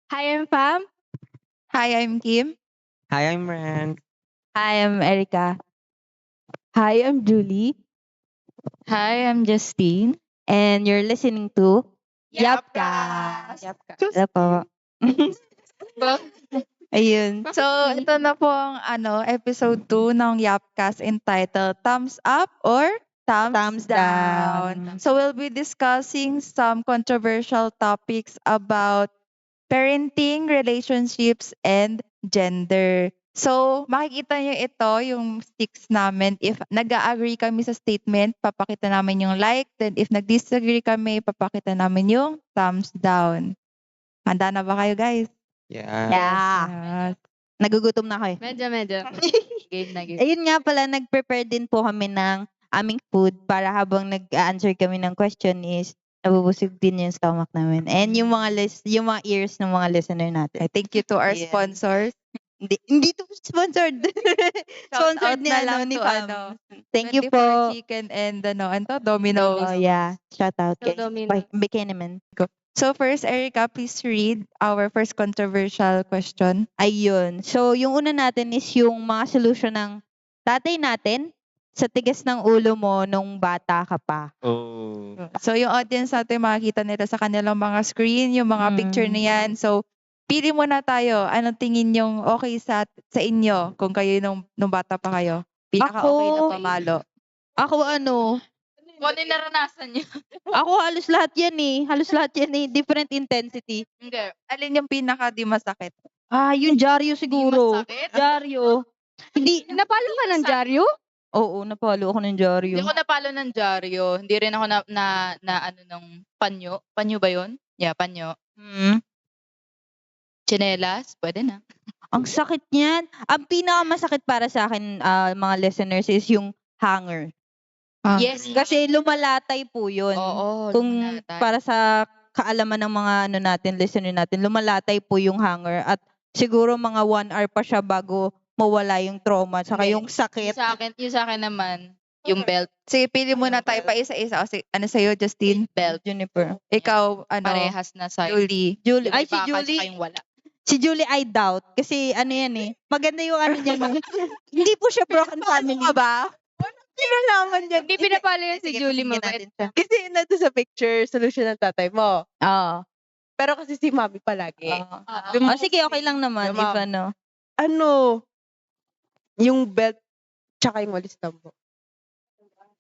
Hi, I'm Pam. Hi, I'm Kim. Hi, I'm Rand. Hi, I'm Erica. Hi, I'm Julie. Hi, I'm Justine. And you're listening to Yapcast. Hello po. Ayun. So, ito na po ang episode 2 ng Yapcast entitled Thumbs Up or Thumbs Thumbs Down. down. So, we'll be discussing some controversial topics about parenting, relationships, and gender. So, makikita nyo ito, yung sticks namin. If nag-agree kami sa statement, papakita namin yung like. Then, if nag-disagree kami, papakita namin yung thumbs down. Handa na ba kayo, guys? Yeah. Yeah. Nagugutom na ako eh. Medyo. Game na game. Ayun nga pala, nag-prepare din po kami ng aming food para habang nag-answer kami ng question is nabubusog din yung stomach namin. And yung mga ears ng mga listener natin. Thank you to our Yeah. sponsors. Hindi to sponsored. Shout out Sponsored ni na lang ni to Pam. Thank you 24 po. Chicken and Domino's. Oh yeah, shout out So, kay Domino's. Bikiniman. So first, Erica, please read our first controversial question. Ayun. So, yung una natin is yung mga solusyon ng tatay natin sa tigas ng ulo mo nung bata ka pa. Oh. So yung audience natin, makikita nila sa kanilang mga screen, yung mga picture na yan. So, pili muna tayo. Anong tingin yung okay sa inyo kung kayo nung bata pa kayo? Pinaka-okay na Ako- pamalo. Ako Kung ano yung naranasan niyo. ako halos lahat yan eh. Halos lahat yan eh. Different intensity. Hindi. Alin yung pinaka di masakit? Yung dyaryo siguro. masakit? Dyaryo. Hindi. Napalo ka ng dyaryo? Oo, napalo ako ng dyaryo. Hindi ako napalo ng dyaryo. Hindi rin ako na ano ng panyo. Panyo ba yun? Yeah, panyo. Chinelas? Pwede na. Ang sakit niyan. Ang pinakamasakit para sa akin, mga listeners, is yung hanger. Yes. Kasi lumalatay po yun. Oo. Kung lumalatay. para sa kaalaman ng mga listener natin, lumalatay po yung hanger at siguro mga 1 hour pa siya bago mawala yung trauma saka Hindi. yung sakit. Yung sa akin naman, yung belt. Sige, pili muna tayo pa isa-isa. O, ano sa'yo, Justine? Belt. Juniper. Ikaw, Parehas na sa Julie. Julie. yung Ay, si baka Julie. tsaka yung wala. Si Julie, I doubt. Kasi ano yan eh. Maganda yung ano niya. no? Hindi po siya broken family. Ano ba? Kinalaman niya. Hindi pinapalo yan si Sige, Julie, pakinggan mabait. natin siya. Kasi nandun sa picture, solution ng tatay mo. Oo. Pero kasi si mami palagi. Sige, okay lang naman. Yung If ma'am. ano. Ano? Yung belt, tsaka yung walis tambo.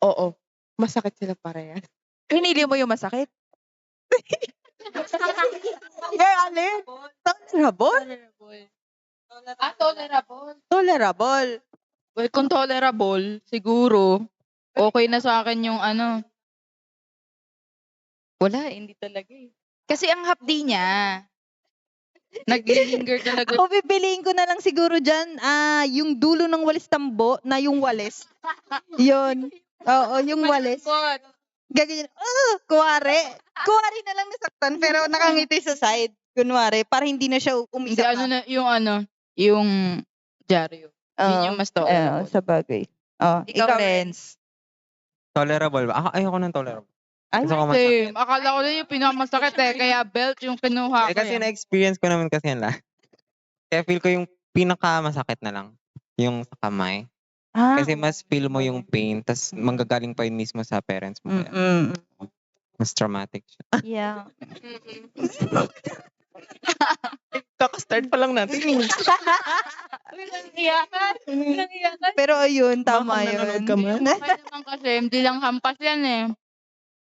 Oo. Masakit sila parehas. Pinili mo yung masakit? Girl, alin? Tolerable? Tolerable. Tolerable. Well, kung tolerable, siguro, okay na sa akin yung ano. Wala, hindi talaga eh. Kasi ang hapdi niya, nag-linger talaga. Ako pipiliin ko na lang siguro dyan, yung dulo ng walis tambo na yung walis. Yun. Oo, yung walis. Gaganyan, kuwari. Kuwari na lang nasaktan, pero nakangiti sa side. Kunwari, para hindi na siya Hindi, umisa ano na, yung dyaryo. Yun yung mas tolerable. sa bagay. Ikaw, Renz. Tolerable ba? Ayoko ng tolerable. Ay, Gusto ko masakit. Same. Akala ko lang yung pinakamasakit eh. Kaya belt yung kinuha ko. Kasi na-experience ko naman kasi yan lahat. Kaya feel ko yung pinakamasakit na lang. Yung sa kamay. Kasi mas feel mo yung pain, tas manggagaling pa yun mismo sa parents mo. Kaya mas traumatic siya. Yeah. Kaka-start pa lang natin. Pero ayun, tama Baka nanonood yun. ka man. Okay naman kasi, hindi lang hampas yan eh.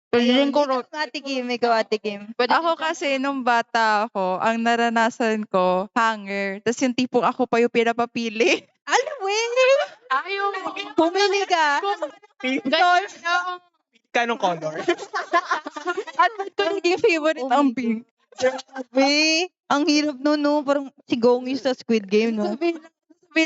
Pwede Ayun, rin ko ikaw, Ate Kim, Ate Kim. Ako kasi, nung bata ako, ang naranasan ko, hanger. Tapos yung tipong ako pa yung pinapapili. Alam mo Ayaw. pumili ka. Kanong color? At ba't ko naging favorite ang pink? Grabe. Ang hirap nun, no? Parang si Gongi sa Squid Game, no? Sabihin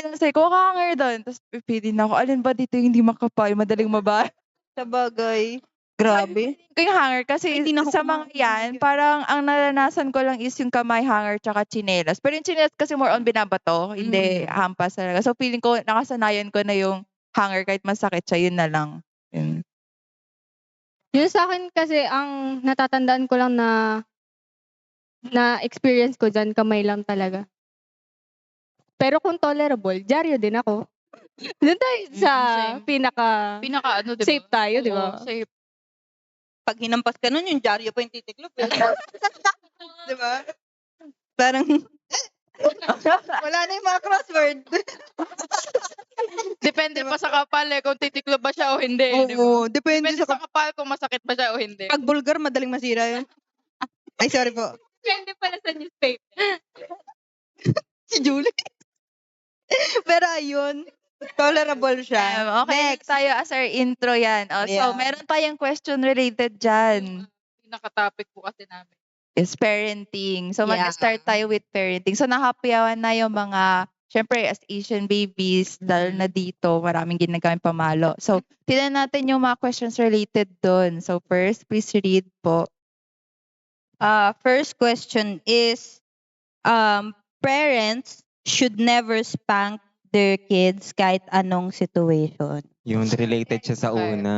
lang sa'yo, ko hanger doon. Tapos pipili na ako, alin ba dito yung hindi makapal, madaling mabasa? Sa bagay. Grabe. Ko yung hanger kasi Hindi na ako sa mga yan, parang ang naranasan ko lang is yung kamay hanger tsaka chinelas. Pero yung chinelas kasi more on binabato, hindi hampas talaga. So feeling ko, nakasanayan ko na yung hanger kahit masakit siya, yun na lang. Yun. Yun sa akin kasi ang natatandaan ko lang na na experience ko dyan, kamay lang talaga. Pero kung tolerable, dyaryo din ako. Doon tayo sa same. pinaka Pinaka di ba? safe tayo, di Oo, ba? safe. Pag hinampas ka nun, yung dyaryo pa yung titiklop. Eh. Di ba? Parang, wala na yung mga crossword. Depende pa sa kapal kung titiklo ba siya o hindi. di ba? Oo, depende Depende sa... sa kapal kung masakit ba siya o hindi. Pag bulgar, madaling masira yun. Ay, sorry po. Depende pala sa newspaper. Si Julie. Pero ayun, tolerable siya. Okay, Next. tayo as our intro yan. So, Yeah. meron tayong question related dyan. Pinaka-topic po kasi namin. Is parenting. So, Yeah. mag-start tayo with parenting. So, nahapiyawan na yung mga, syempre, as Asian babies, dahil na dito, maraming ginagamit pamalo. So, tignan natin yung mga questions related dun. So, first, please read po. First question is, parents should never spank their kids kahit anong situation. Yung related siya sa Okay. una.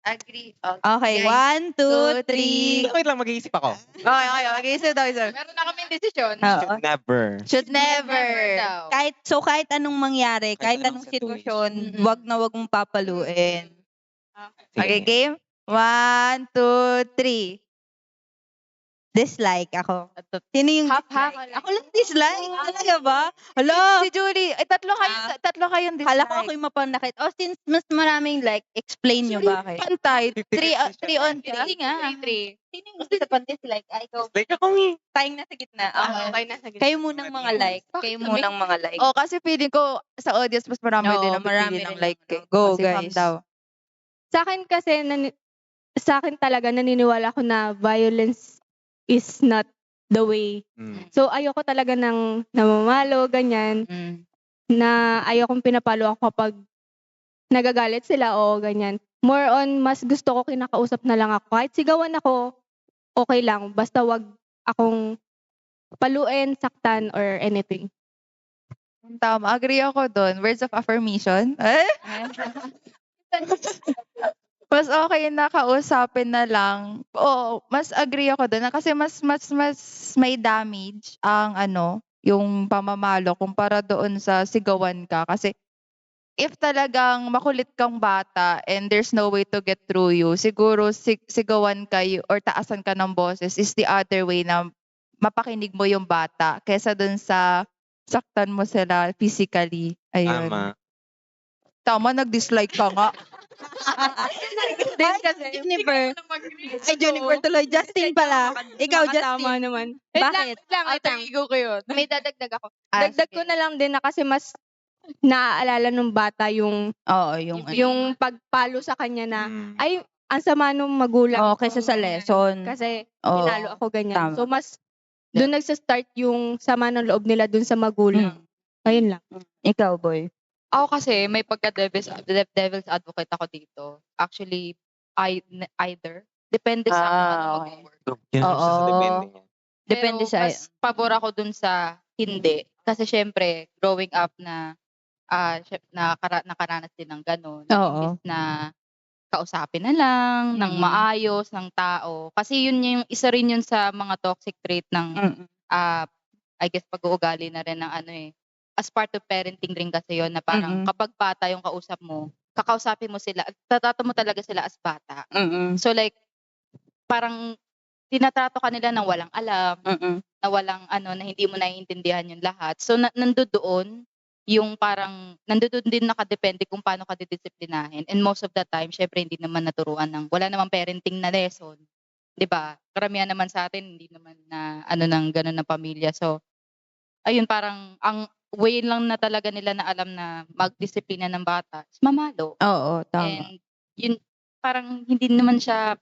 Agree. Okay, Guys, 1, 2, 3. Wait lang, mag-iisip ako. Okay. Mag-isip daw, sir. Meron na kaming desisyon. Oo. Never. Should never. daw. Kahit anong mangyari, kahit anong sitwasyon, wag na wag mong papaluin. Okay, game? 1, 2, 3. Dislike ako. Sino yung Half-half. dislike? Ako lang dislike. Talaga ba? Hala. Si Julie, tatlo kayong dislike. Kala ko ako yung mapanakit. Oh, since mas maraming like, explain nyo bakit. Pantay. 3 on 3. Hindi nga. 3. Sino yung isa pa dislike? Ay, ikaw. Like ako nga. Tayong nasa gitna. Okay. Kayo munang mga like. Kayo munang mga like. Oh, kasi feeling ko sa audience mas marami Oo, din ang marami pipili ng rin like. naman. Go, Kasi guys. daw. Sa akin kasi, sa akin talaga naniniwala ko na violence is not the way. So, ayoko talaga ng namamalo, ganyan, na ayokong pinapalo ako kapag nagagalit sila o ganyan. More on, mas gusto ko kinakausap na lang ako. Kahit sigawan ako, okay lang. Basta wag akong paluin, saktan, or anything. Tama, agree ako doon. Words of affirmation. Mas okay na kausapin na lang. Oo, mas agree ako doon. Kasi mas may damage ang yung pamamalo kumpara doon sa sigawan ka. Kasi if talagang makulit kang bata and there's no way to get through you, siguro sigawan kayo or taasan ka ng boses is the other way na mapakinig mo yung bata kaysa doon sa saktan mo sila physically. Ayun. Tama, nag-dislike ka nga. Din kasi. Jennifer. Ay, Jennifer tuloy. Justin pala. Ikaw, Justin. Tama naman. Bakit? Alter ego ko yun. May dadagdag ako. Ah, Dagdag sige. ko na lang din na kasi mas naaalala nung bata yung Oo, yung pagpalo sa kanya na ay ang sama nung magulang Oo, ko, kaysa sa ganyan. lesson. Kasi Oo. pinalo ako ganyan. Tama. So mas doon nagsa-start yung sama ng loob nila doon sa magulang. Ayun lang. Ikaw, boy. Ako kasi may pagka-devil's advocate ako dito. Actually, either. Depende sa kung ano Okay. mag-work. Yun siya Oo. sa depende niya. Depende Pero sa... mas pabor ako dun sa hindi. Kasi syempre, growing up na nakaranas din ng ganun. Oo. Imbis na kausapin na lang, ng maayos, ng tao. Kasi yun yung isa rin yun sa mga toxic trait ng I guess pag-uugali na rin ng as part of parenting rin kasi yun na parang kapag bata yung kausap mo, kakausapin mo sila, tatato mo talaga sila as bata. So like, parang tinatrato ka nila ng walang alam, na walang na hindi mo naiintindihan yung lahat. So nandoon yung parang nandoon din nakadepende kung paano ka didisiplinahin. And most of the time, syempre hindi naman naturuan wala namang parenting na lesson. 'Di ba? Karamihan naman sa atin hindi naman na ng ganun na pamilya. So ayun, parang ang way lang na talaga nila na alam na magdisiplina ng bata is mamalo. Oo, tama. And yun, parang hindi naman siya,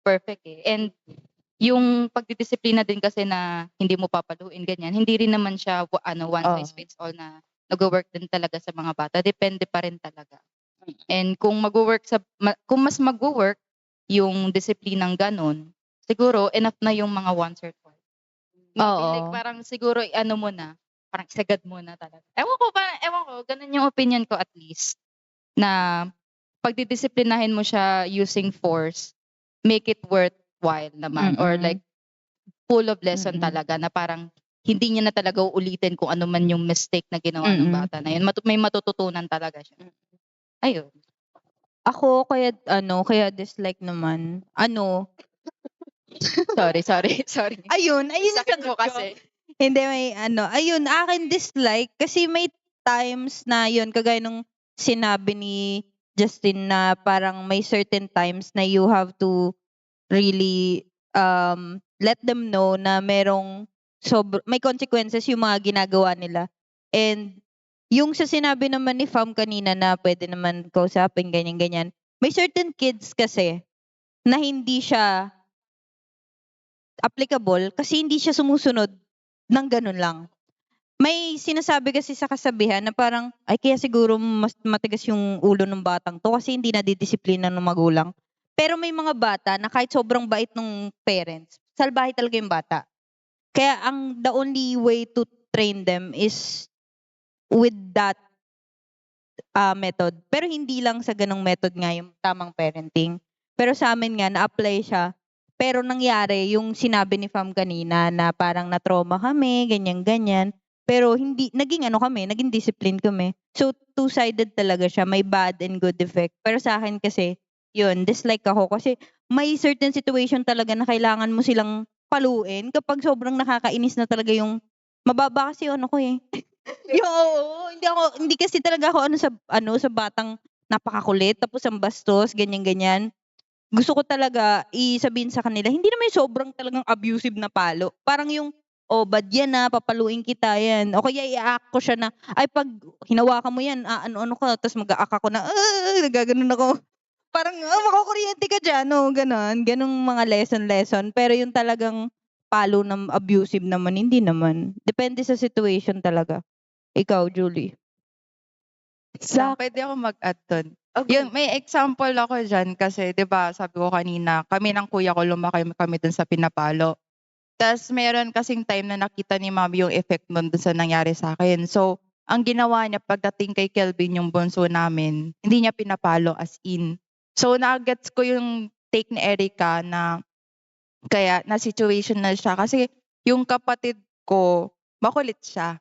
perfect eh. And yung pagdidisiplina din kasi na hindi mo papaluin, ganyan, hindi rin naman siya, one size fits all na nag-work din talaga sa mga bata. Depende pa rin talaga. And kung kung mas mag-work yung disiplinang ganun, siguro enough na yung mga once or twice. Maybe Oo. like parang siguro mo na, parang sagad mo na talaga. Ewan ko, ganun yung opinion ko at least. Na pagdidisiplinahin mo siya using force, make it worthwhile naman. Or like, full of lesson Mm-mm. talaga na parang hindi niya na talaga uulitin kung ano man yung mistake na ginawa ng Mm-mm. bata na yun. May matututunan talaga siya. Ayun. Ako kaya dislike naman. Sorry. Ayun Sakit yung mo sagot ko. kasi. Hindi ayun akin dislike kasi may times na yun kagaya nung sinabi ni Justin na parang may certain times na you have to really let them know na may consequences yung mga ginagawa nila. And yung sa sinabi naman ni Fam kanina na pwede naman kausapin ganyan. May certain kids kasi na hindi siya applicable kasi hindi siya sumusunod ng ganun lang. May sinasabi kasi sa kasabihan na parang, ay kaya siguro mas matigas yung ulo ng batang to kasi hindi nadidisiplina ng magulang. Pero may mga bata na kahit sobrang bait ng parents, salbahe talaga yung bata. Kaya the only way to train them is with that method. Pero hindi lang sa ganong method nga yung tamang parenting. Pero sa amin nga, na-apply siya. Pero nangyari yung sinabi ni Fam kanina na parang na-trauma kami, ganyan-ganyan. Pero naging discipline kami. So, two-sided talaga siya. May bad and good effect. Pero sa akin kasi, yun, dislike ako. Kasi may certain situation talaga na kailangan mo silang paluin kapag sobrang nakakainis na talaga yung mababa kasi ko eh. Hindi kasi talaga ako sa batang napakakulit tapos ang bastos ganyan. Gusto ko talaga isabihin sa kanila, hindi naman yung sobrang talagang abusive na palo. Parang yung bad yan na, papaluin kita yan. O kaya i-act ko siya na, ay pag hinawakan mo yan, ano ka, tapos mag-a-act ako na, nagaganon ako. Parang, makukuryente ka dyan, ganon. Ganong mga lesson. Pero yung talagang palo ng abusive naman, hindi naman. Depende sa situation talaga. Ikaw, Julie. Pwede ako mag-add dun. Yung may example ako dyan kasi 'di ba sabi ko kanina, kami ng kuya ko lumaki kami dun sa Pinapalo. Tas meron kasing time na nakita ni mami yung effect nun dun sa nangyari sa akin. So, ang ginawa niya pagdating kay Kelvin yung bunso namin, hindi niya pinapalo as in. So, na-gets ko yung take ni Erica na kaya na situational siya kasi yung kapatid ko makulit siya.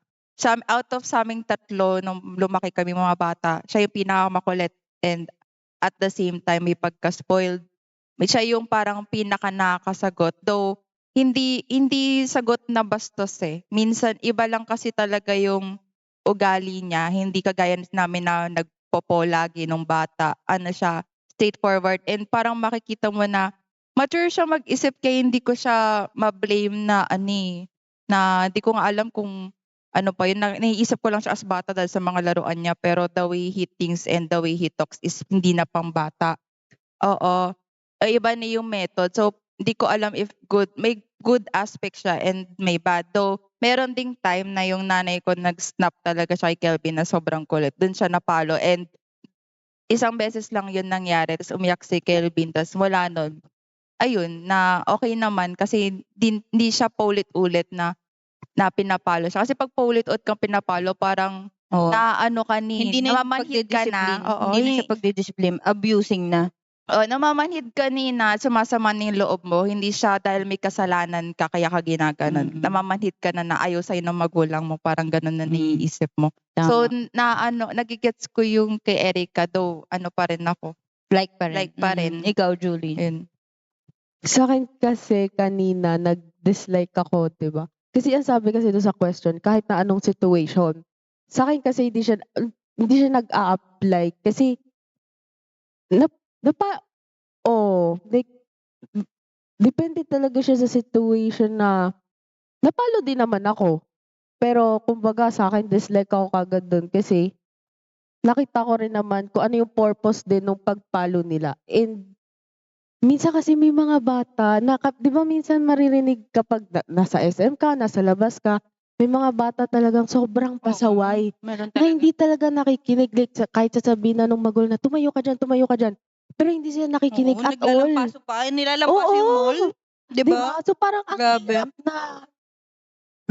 Out of sa aming tatlo nung lumaki kami mga bata, siya yung pinakamakulit and at the same time may pagka-spoiled. Siya yung parang pinaka nakakasagot. Though hindi sagot na bastos eh. Minsan iba lang kasi talaga yung ugali niya, hindi kagaya namin na nagpopo lagi nung bata. Ano siya, straightforward and parang makikita mo na mature siya mag-isip kaya hindi ko siya ma-blame na na di ko nga alam kung ano pa yun, naiisip ko lang siya as bata dahil sa mga laruan niya pero the way he thinks and the way he talks is hindi na pang bata. Oo. Iba na yung method. So, hindi ko alam if may good aspect siya and may bad. Though, meron ding time na yung nanay ko nag-snap talaga siya kay Kelvin na sobrang kulit. Doon siya napalo and isang beses lang yun nangyari. Tapos umiyak si Kelvin. Tapos mula nun, ayun, na okay naman kasi hindi siya paulit-ulit na pinapalo siya. Kasi pag paulit-ulit kang pinapalo, parang naano ka Hindi na yung namamanhid ka na. Oo, Hindi na siya pagdidiscipline. Abusing na. namamanhid ka na sumasama na yung loob mo. Hindi siya dahil may kasalanan ka kaya ka ginaganon. Mm. Namamanhid ka na ayaw sa'yo ng magulang mo. Parang ganun na naiisip mo. Tama. So, nagigets ko yung kay Erica. Though, pa rin ako. Like pa rin. Like pa rin. Ikaw, Julie. Yun. Sa akin kasi kanina nag-dislike ako, 'di ba? Kasi ang sabi kasi doon sa question, kahit na anong situation. Sa akin kasi hindi siya nag-a-apply kasi like depende talaga siya sa situation na napalo din naman ako. Pero kumbaga sa akin dislike ako kagad doon kasi nakita ko rin naman kung ano yung purpose din ng pagpalo nila. And minsan kasi may mga bata na, 'di ba minsan maririnig kapag nasa SM ka, nasa labas ka, may mga bata talagang sobrang pasaway. Meron Na hindi talaga nakikinig kahit sasabihin na nung magulang na tumayo ka dyan. Pero hindi sila nakikinig at all. Nilalampaso yung mall. Di ba? So parang ang Grabe. hirap na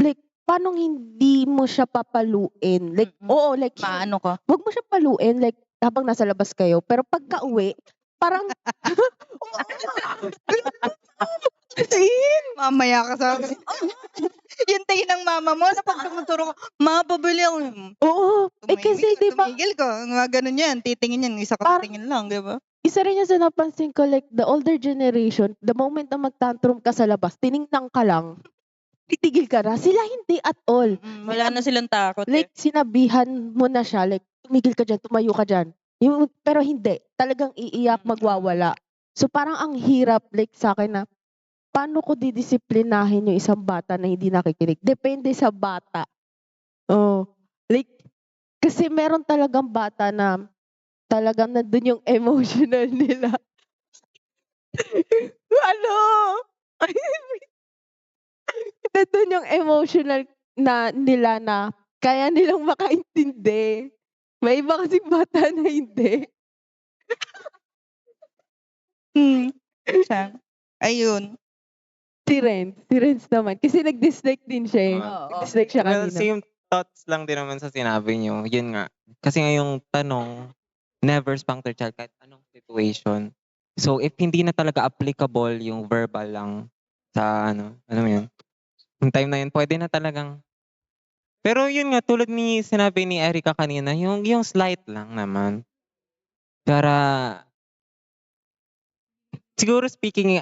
like paano hindi mo siya papaluin? Like like Maano ka? wag mo siya paluin like habang nasa labas kayo, pero pagka-uwi parang Mamaya ka sa yung tingin ng mama mo na pag tumuturo ka, "Ma, pabili ako." Oo. Kasi di ba, Tumigil ka. Mga ganun yan. Titingin yan. Isa Parang- tingin lang, di ba? isa rin yung sa napansin ko, like, the older generation, the moment na mag-tantrum ka sa labas, tiningnan ka lang, titigil ka na. Sila hindi at all. Wala na silang takot. Like, sinabihan mo na siya, like, tumigil ka dyan, tumayo ka dyan. Pero hindi. Talagang iiyak, magwawala. So, parang ang hirap, like, sa akin na, paano ko didisiplinahin yung isang bata na hindi nakikinig? Depende sa bata. Oh. Like, kasi meron talagang bata na talagang nandun yung emotional nila. Ano? Nandun yung emotional na nila na kaya nilang makaintindi. May iba kasing bata na hindi. Siya. Ayun. Si Renz naman. Kasi nag-dislike din siya eh. Nag-dislike siya Well, kanina. same thoughts lang din naman sa sinabi niyo. Yun nga. Kasi nga yung tanong, never spank their child kahit anong situation. So, if hindi na talaga applicable yung verbal lang sa ano mo yun, yung time na yun, pwede na talagang. Pero yun nga, tulad ni sinabi ni Erica kanina, yung slight lang naman. Para, siguro speaking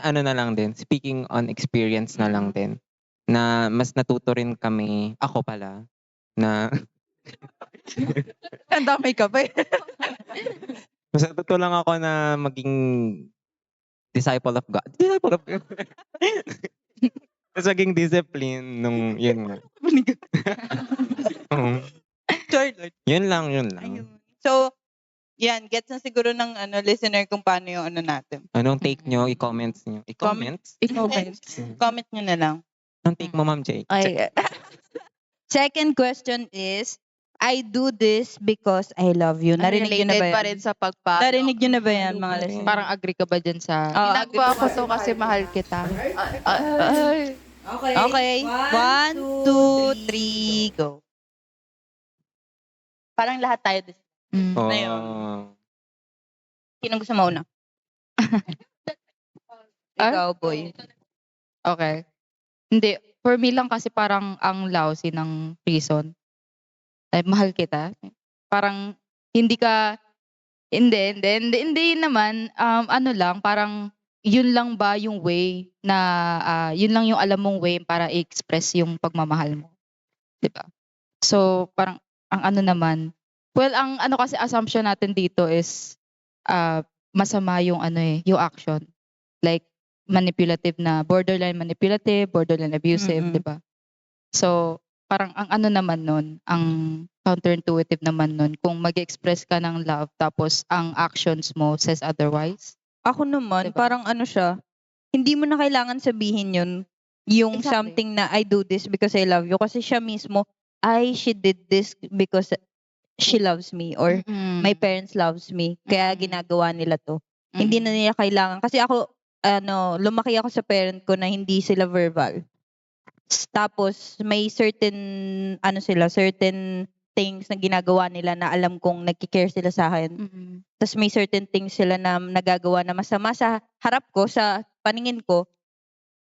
on experience na lang din, na mas natuto rin kami, ako pala, na Ang damay ka ba? mas natuto lang ako na maging disciple of God. Disciple of God. Mas maging discipline nung, yun nga. Oo. Yun lang. Ayun. So, yan, gets na siguro ng listener kung paano yung natin. Anong take nyo? I-comments nyo. I-comments? Comment nyo na lang. Anong take mo, Ma'am Jake? Second question is, I do this because I love you. Narinig nyo na ba Related yan? pa rin sa pagpalo. Narinig nyo na ba yan, mga listener? Parang agree ka ba dyan sa... Ginagawa ko to kasi mahal kita. Ay. Okay. 1, 2, 3, go. Parang lahat tayo. Oh. Ayun. Sino gusto mauna? Ikaw, boy. Okay. Hindi. For me lang kasi parang ang lousy ng reason. Ay, mahal kita. Parang hindi naman. Ano lang, parang yun lang ba yung way na, yun lang yung alam mong way para i-express yung pagmamahal mo. Diba? So, parang, ang ano naman, well, ang ano kasi assumption natin dito is, masama yung yung action. Like, borderline manipulative, borderline abusive, Mm-mm. diba? So, parang ang ano naman nun, ang counterintuitive naman nun, kung mag-express ka ng love, tapos ang actions mo says otherwise. Ako naman, Diba? parang siya, hindi mo na kailangan sabihin yun, yung Exactly. something na I do this because I love you. Kasi siya mismo, she did this because she loves me or my parents loves me. Kaya ginagawa nila to. Hindi na nila kailangan. Kasi ako, lumaki ako sa parent ko na hindi sila verbal. Tapos, may certain things na ginagawa nila na alam kong nagki-care sila sa akin. Tapos may certain things sila na nagagawa na masama sa harap ko, sa paningin ko.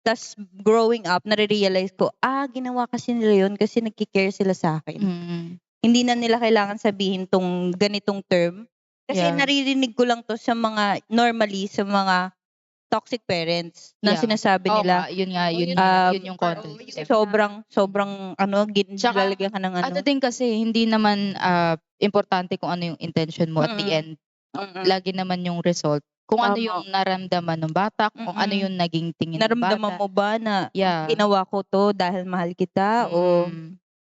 Tapos growing up, nare-realize ko, ginawa kasi nila yun kasi nagki-care sila sa akin. Hindi na nila kailangan sabihin tong ganitong term. Kasi Yeah. naririnig ko lang to sa mga toxic parents na Yeah. sinasabi Oo nila. nga, yun yung context. Sobrang Tsaka, lalagyan ka ng Ano din kasi, hindi naman importante kung ano yung intention mo at the end. Lagi naman yung result. Kung ano Tama. yung naramdaman ng bata, kung ano yung naging tingin ng Naramdaman bata. mo ba na Yeah. ginawa ko to dahil mahal kita o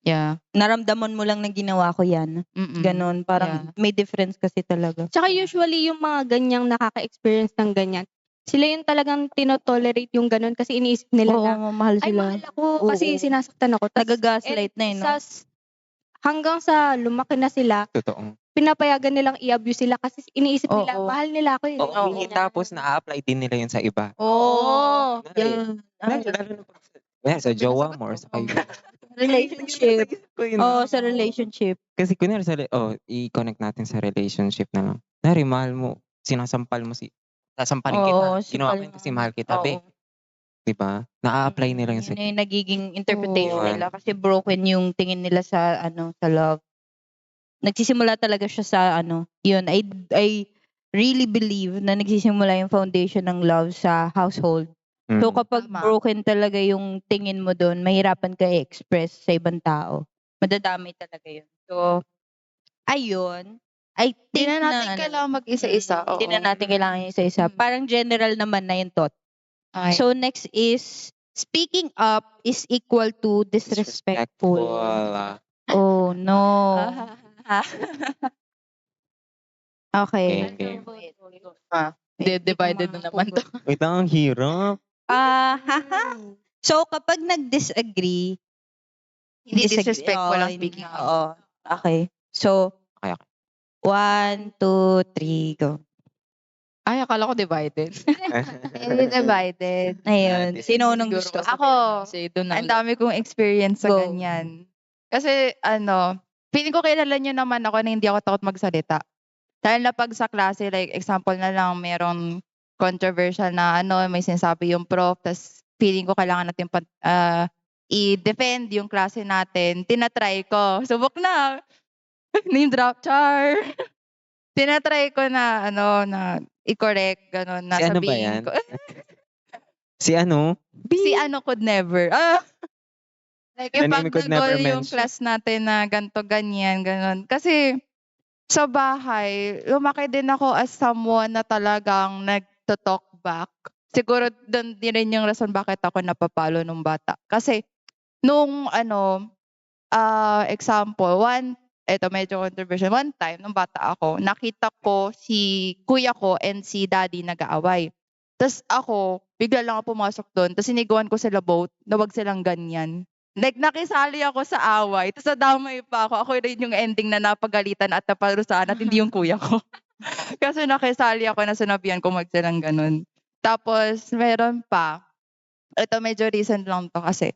Yeah. naramdaman mo lang na ginawa ko yan? Ganon. Parang may difference kasi talaga. Tsaka usually yung mga ganyang nakaka-experience ng ganyan, sila yung talagang tinotolerate yung ganun kasi iniisip nila na, Oo, mahal ay, sila. mahal ako kasi sinasaktan ako. Tas, Nagagaslight na no? hanggang sa lumaki na sila, Totoo. pinapayagan nilang i-abuse sila kasi iniisip nila, Oo. mahal nila ako. Oo. Tapos na-apply din nila yun sa iba. Oo. Yan. Lalo na sa jowa mo or sa kayo. Relationship. Sa relationship. Kasi kunyari i-connect natin sa relationship na lang. Nari, mahal mo, sasampalin kita. Oo, Ginawa ko sipalin yun kasi mo. mahal kita, Oo. be. 'Di ba? Na-a-apply nila yun sa Yun na yung nagiging interpretation Oo. nila kasi broken yung tingin nila sa sa love. Nagsisimula talaga siya sa yun, I really believe na nagsisimula yung foundation ng love sa household. So Mm. kapag Tama. broken talaga yung tingin mo dun, mahirapan ka i-express sa ibang tao. Madadamay talaga yun. So, ayun. I Hindi think na natin kailangan mag-isa-isa. Hindi Oo. na natin kailangan yung isa-isa. Mm. Parang general naman na yung thought. Okay. So next is, speaking up is equal to disrespectful. Oh no. Okay. Okay. Divided na naman to. Wait lang, ang hirap. So kapag nag-disagree, Hindi disrespectful ang hindi- speaking up. Oo. Okay. So, Okay. 1, 2, 3, go. Ay, akala ko divided. Hindi divided. Ayun. Sino unang Siguro gusto? kasi Ako, Kasi doon na ang dami kong experience sa Go. ganyan. Kasi feeling ko kilala nyo naman ako na hindi ako takot magsalita. Dahil na pag sa klase, like example na lang, merong controversial na may sinasabi yung prof, tas feeling ko kailangan natin i-defend yung klase natin. Tinatry ko. Subok na. Name drop, char. Tinatry ko na, na i-correct, gano'n, na Si ano ba sabihin yan? ko. Si ano? Si ano could never. Like, The name ipag could never yung mention. class natin na ganto ganyan, ganon. Kasi, sa bahay, lumaki din ako as someone na talagang nagto-talk back. Siguro doon din rin yung rason bakit ako napapalo nung bata. Kasi, nung example, eto medyo controversial. One time, nung bata ako, nakita ko si kuya ko and si daddy nag-aaway. Tapos ako, bigla lang ako pumasok doon. Tapos siniguan ko sila both na wag silang ganyan. Like, nakisali ako sa away. Tapos nadamay pa ako. Ako rin yung ending na napagalitan at naparusahan at hindi yung kuya ko. Kasi nakisali ako na sinabihan ko wag silang ganun. Tapos, meron pa. Ito medyo recent lang to kasi.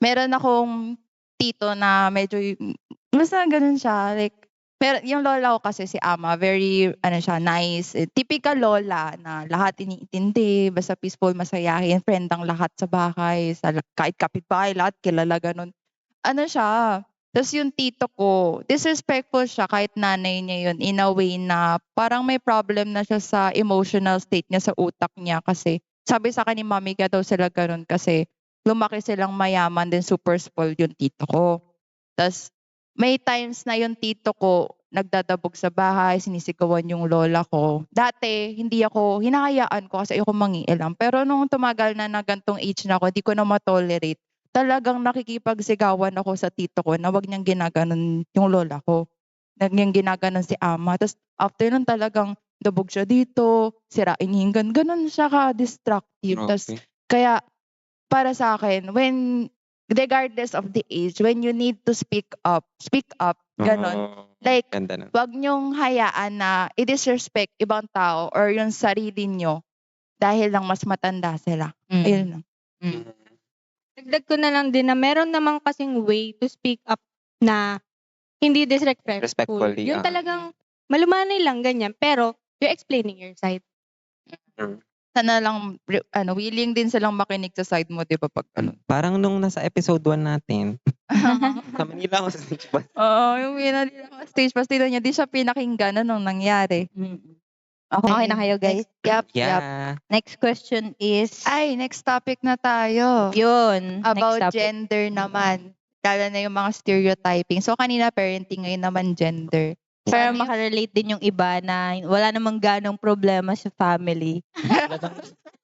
Meron akong tito na medyo, basta ganun siya. Like, yung lola ko kasi si ama, very, nice. Typical lola na lahat iniintindi, basta peaceful, masayahin, friend ang lahat sa bahay, kahit kapitbahay, lahat kilala ganun. Siya, tapos yung tito ko, disrespectful siya kahit nanay niya yun in a way na parang may problem na siya sa emotional state niya, sa utak niya kasi sabi sa akin ni mami kaya daw sila ganun kasi lumaki silang mayaman din super spoiled yung tito ko. Tapos may times na yung tito ko nagdadabog sa bahay, sinisigawan yung lola ko. Dati, hindi ako, hinahayaan ko kasi ayoko mangialam. Pero nung tumagal na gantong age na ako, di ko na matolerate. Talagang nakikipagsigawan ako sa tito ko na wag niyang ginaganon yung lola ko. Wag niyang ginaganon si ama. Tapos after nun talagang dabog siya dito, sirain hinggan. Ganon siya ka-destructive. Tapos kaya para sa akin, regardless of the age, when you need to speak up, ganon. Like, Ganda nun. wag niyong hayaan na i-disrespect ibang tao or yung sarili niyo dahil lang mas matanda sila. Ayun lang. Dagdag ko na lang din na meron namang kasing way to speak up na hindi disrespectful. Respectfully, Yung talagang malumanay lang ganyan, pero you're explaining your side. Sana lang, willing din silang makinig sa side mo, di ba? Pag Parang nung nasa episode 1 natin, sa Manila ako sa stage ba? Oo, yung winalila ko stage pass nila niya, di siya pinakinggan nung nangyari. Okay na kayo, guys? Yup. Yeah. Next question is, Ay, next topic na tayo. yun. About next topic. gender naman. Kala na yung mga stereotyping. So, kanina parenting, ngayon naman gender. Para Ano yung- makarelate din yung iba na wala namang ganong problema sa family.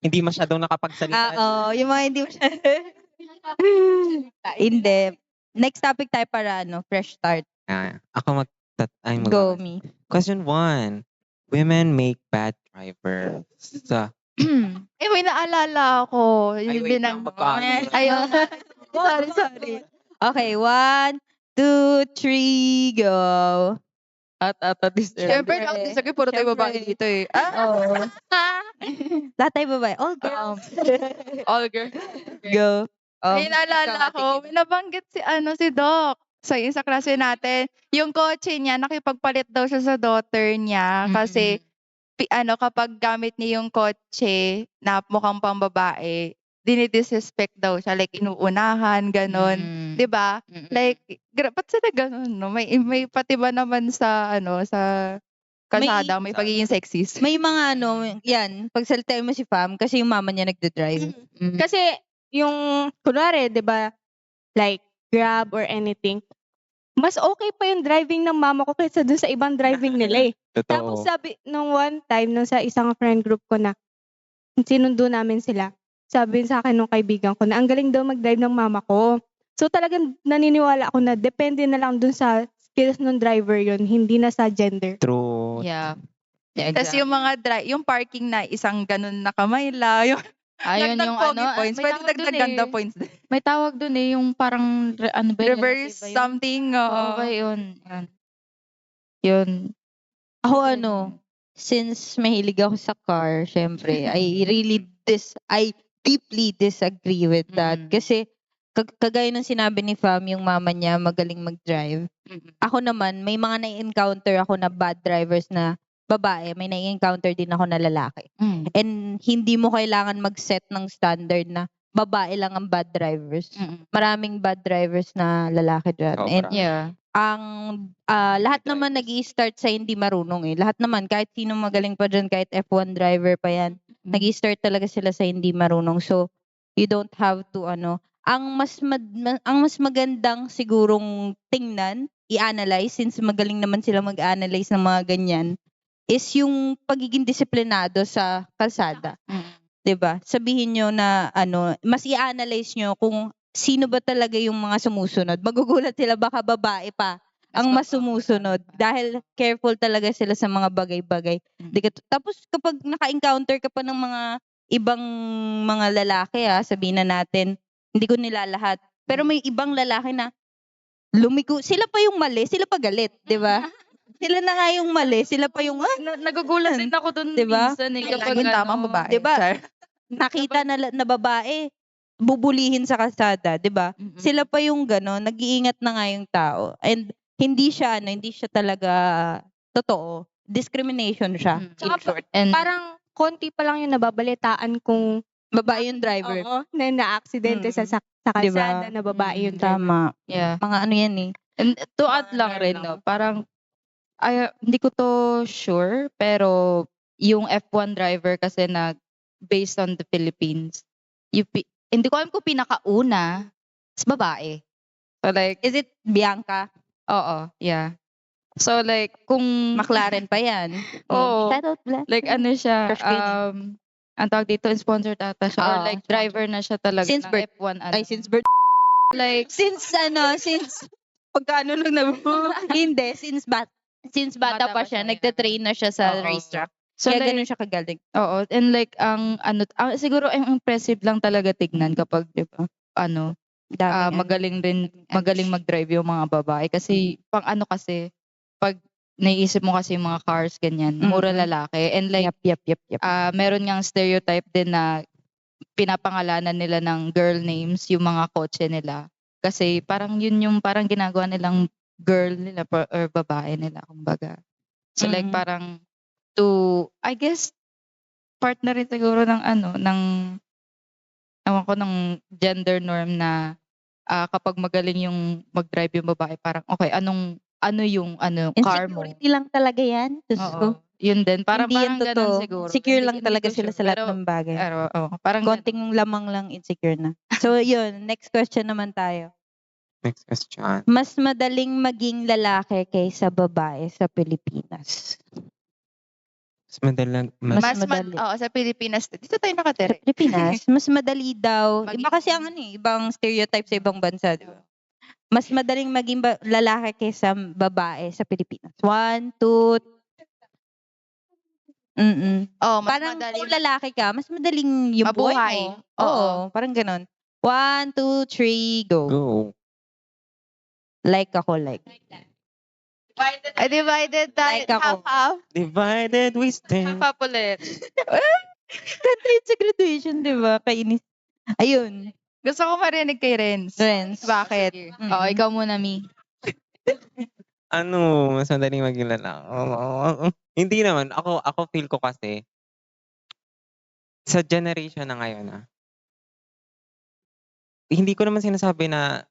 Hindi masyadong nakapagsalita. Yung mga hindi hindi. Next topic tayo para fresh start. Ako Go me. Question 1. Women make bad drivers. may naalala ako. Yung wait lang, magkano? Ayun. Sorry. Okay, 1, 2, 3, go. Siyempre, nakatisabi, puro tayo babae dito eh. Oh. Lahat tayo babae. All girls. All girl. Go. May naalala ko, nabanggit si Doc. So, yung sa klase natin, yung kotse niya, nakipagpalit daw siya sa daughter niya kasi kapag gamit niya yung kotse na mukhang pambabae, dinidisrespect daw siya, like inuunahan, ganon. Mm. 'Di ba? Mm-mm. Like, ba't sila ganun, no? May pati ba naman sa, sa kalsada, may pagiging sexist. May mga ano, yan, pagsalitain mo si Fam kasi yung mama niya nagde-drive. Mm. Kasi yung, kunwari, di ba, like, Grab or anything, mas okay pa yung driving ng mama ko kaysa dun sa ibang driving nila eh. Tapos Totoo. sabi, nung one time, nung sa isang friend group ko na, sinundo namin sila, sabi sa akin nung kaibigan ko na ang galing daw mag-drive ng mama ko. So talagang naniniwala ako na depende na lang dun sa skills ng driver yun, hindi na sa gender. True. Yeah. Yeah, Tapos exactly. yung mga yung parking na isang ganun na kamay lang, yung Ayun dagdag yung pogi ano, points, may pwede tawag dagdag dun ganda eh. points din. May tawag dun eh, yung parang, ano ba yun? Reverse Relative ba yun? something, Oo ba yun? Yan. Yun. Ako since mahilig ako sa car, syempre, I deeply disagree with that. Mm. Kasi, kagaya ng sinabi ni Fam, yung mama niya magaling mag-drive. Mm. Ako naman, may mga nai-encounter ako na bad drivers na babae, may nai-encounter din ako na lalaki. Mm. And hindi mo kailangan mag-set ng standard na babae lang ang bad drivers. Mm. Maraming bad drivers na lalaki dyan. Sobra. And Yeah. ang lahat naman nag-i-start sa hindi marunong eh. Lahat naman, kahit sino magaling pa dyan, kahit F1 driver pa yan, nag-i-start talaga sila sa hindi marunong. So, you don't have to ang mas magandang sigurong tingnan, i-analyze, since magaling naman sila mag-analyze ng mga ganyan, is yung pagiging disiplinado sa kalsada. Mm. 'Di ba? Sabihin nyo na mas i-analyze nyo kung sino ba talaga yung mga sumusunod. Magugulat sila, baka babae pa ang mas sumusunod dahil careful talaga sila sa mga bagay-bagay. Tapos kapag naka-encounter ka pa ng mga ibang mga lalaki, sabihin na natin, hindi ko nilalahat, pero may ibang lalaki na lumiko, sila pa yung mali, sila pa galit, 'di ba? Sila na nga yung mali, sila pa yung Nagugulat din ako dun Diba? minsan eh. Kapag Laging tamang babae. Diba? Char. nakita na babae, bubulihin sa kalsada, 'di ba? Mm-mm. Sila pa yung gano'n, nag-iingat na nga yung tao. And hindi siya talaga totoo. Discrimination siya. Mm. In short. And Parang konti pa lang yung nababalitaan kung Babae yung driver. oo, na na-aksidente sa Diba? kalsada na babae yung driver. Tama. yeah. Mga ano yan eh. And to add lang rin, no, parang, hindi ko to sure, pero yung F1 driver kasi na based on the Philippines, hindi ko alam kung pinakauna, is babae. So like, Is it Bianca? oo, yeah. So like, kung, McLaren pa yan. Oo. Shout out Black. like ano siya, Crush ko yun ang tawag dito, sponsor tata siya, or Oo, like driver na siya talaga Since ng birth. F1. Ay, since birth. like, Since pagkano lang na hindi, since bata pa siya, nagte-train na siya sa Oo. racetrack. so Kaya like, ganun siya kagaling. oo, and like, siguro ang impressive lang talaga tignan kapag, di ba, magaling mag-drive yung mga babae. Kasi, kasi, pag naiisip mo kasi yung mga cars, ganyan, mura lalaki. And like, Yep. meron ngang stereotype din na pinapangalanan nila ng girl names yung mga kotse nila. Kasi parang yun yung parang ginagawa nilang girl nila or babae nila, kumbaga. So like Mhm. parang I guess, part na rin siguro ng ng gender norm na kapag magaling yung mag-drive yung babae, parang okay, ano yung car mo. Insecurity lang talaga yan. Diyos ko. Oo. Yun din. Parang Hindi yan ganun totoo. siguro. Secure Hindi- lang hindi talaga ko sila sure. sa lahat Pero, ng bagay. parang Konting lamang lang insecure na. So, yun. Next question naman tayo. Next question. Mas madaling maging lalaki kaysa babae sa Pilipinas. Mas madali. sa Pilipinas, dito tayo Sa nakatira. Pilipinas, mas madali daw. Maging- Iba kasi ang ibang stereotype sa ibang bansa, di ba? Mas madaling maging lalaki kaysa babae sa Pilipinas. 1, 2, Oh, mas Parang madali. kung lalaki ka, mas madaling yung buhay Mabuhay. mo. Oo, parang ganun. 1, 2, 3, go. Go. Like ako, like. Divided tayo. Like ako. Half-half. Divided we stand. Papulit. Kanta yun sa graduation, di ba? Kainis. Ayun. Gusto ko marinig kay Renz. Renz. Bakit? Oo, ikaw muna, Mi. Mas madaling maging lalaki. Hindi naman. Ako feel ko kasi, sa generation na ngayon, hindi ko naman sinasabi na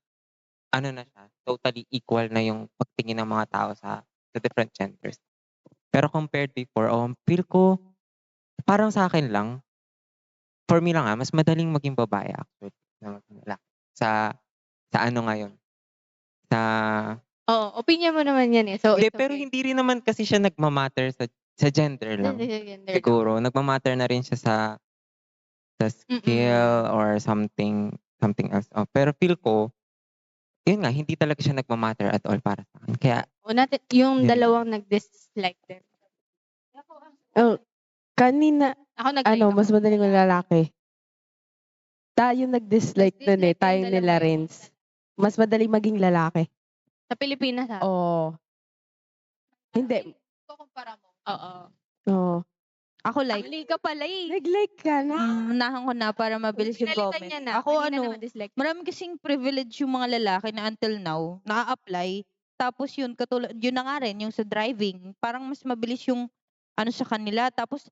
ano na siya, totally equal na yung pagtingin ng mga tao sa different genders. Pero compared before, feel ko parang sa akin lang, for me lang mas madaling maging babae actually na maging lalaki sa ano ngayon, sa Oo, opinion mo naman yan eh. So, hindi, it's pero okay. hindi rin naman kasi siya nagma-matter sa gender lang. Gender lang. Siguro, nagma-matter na rin siya sa skill or something else. Pero feel ko, yun nga, hindi talaga siya nagma-matter at all para sa akin. Kaya, O natin, yung Yun. dalawang nag-dislike din. Oh, kanina, Ako nag-like ako. mas madaling ang lalaki. Tayo nag-dislike Mas nun eh. dislike Tayo yung nila dalawa eh. Renz. Mas madaling maging lalaki. Sa Pilipinas ha? Oo. Hindi. Kukumpara mo. Oo. Oo. Ako like, Mali ka pala eh. Nag-like ka na. unahan ko na para mabilis yung Pinalitan comment. niya na. Ako Kanina ano, naman dislike. marami kasing privilege yung mga lalaki na until now, na-apply. Tapos yun, katulad, yun na nga rin, yung sa driving. Parang mas mabilis yung ano sa kanila. Tapos,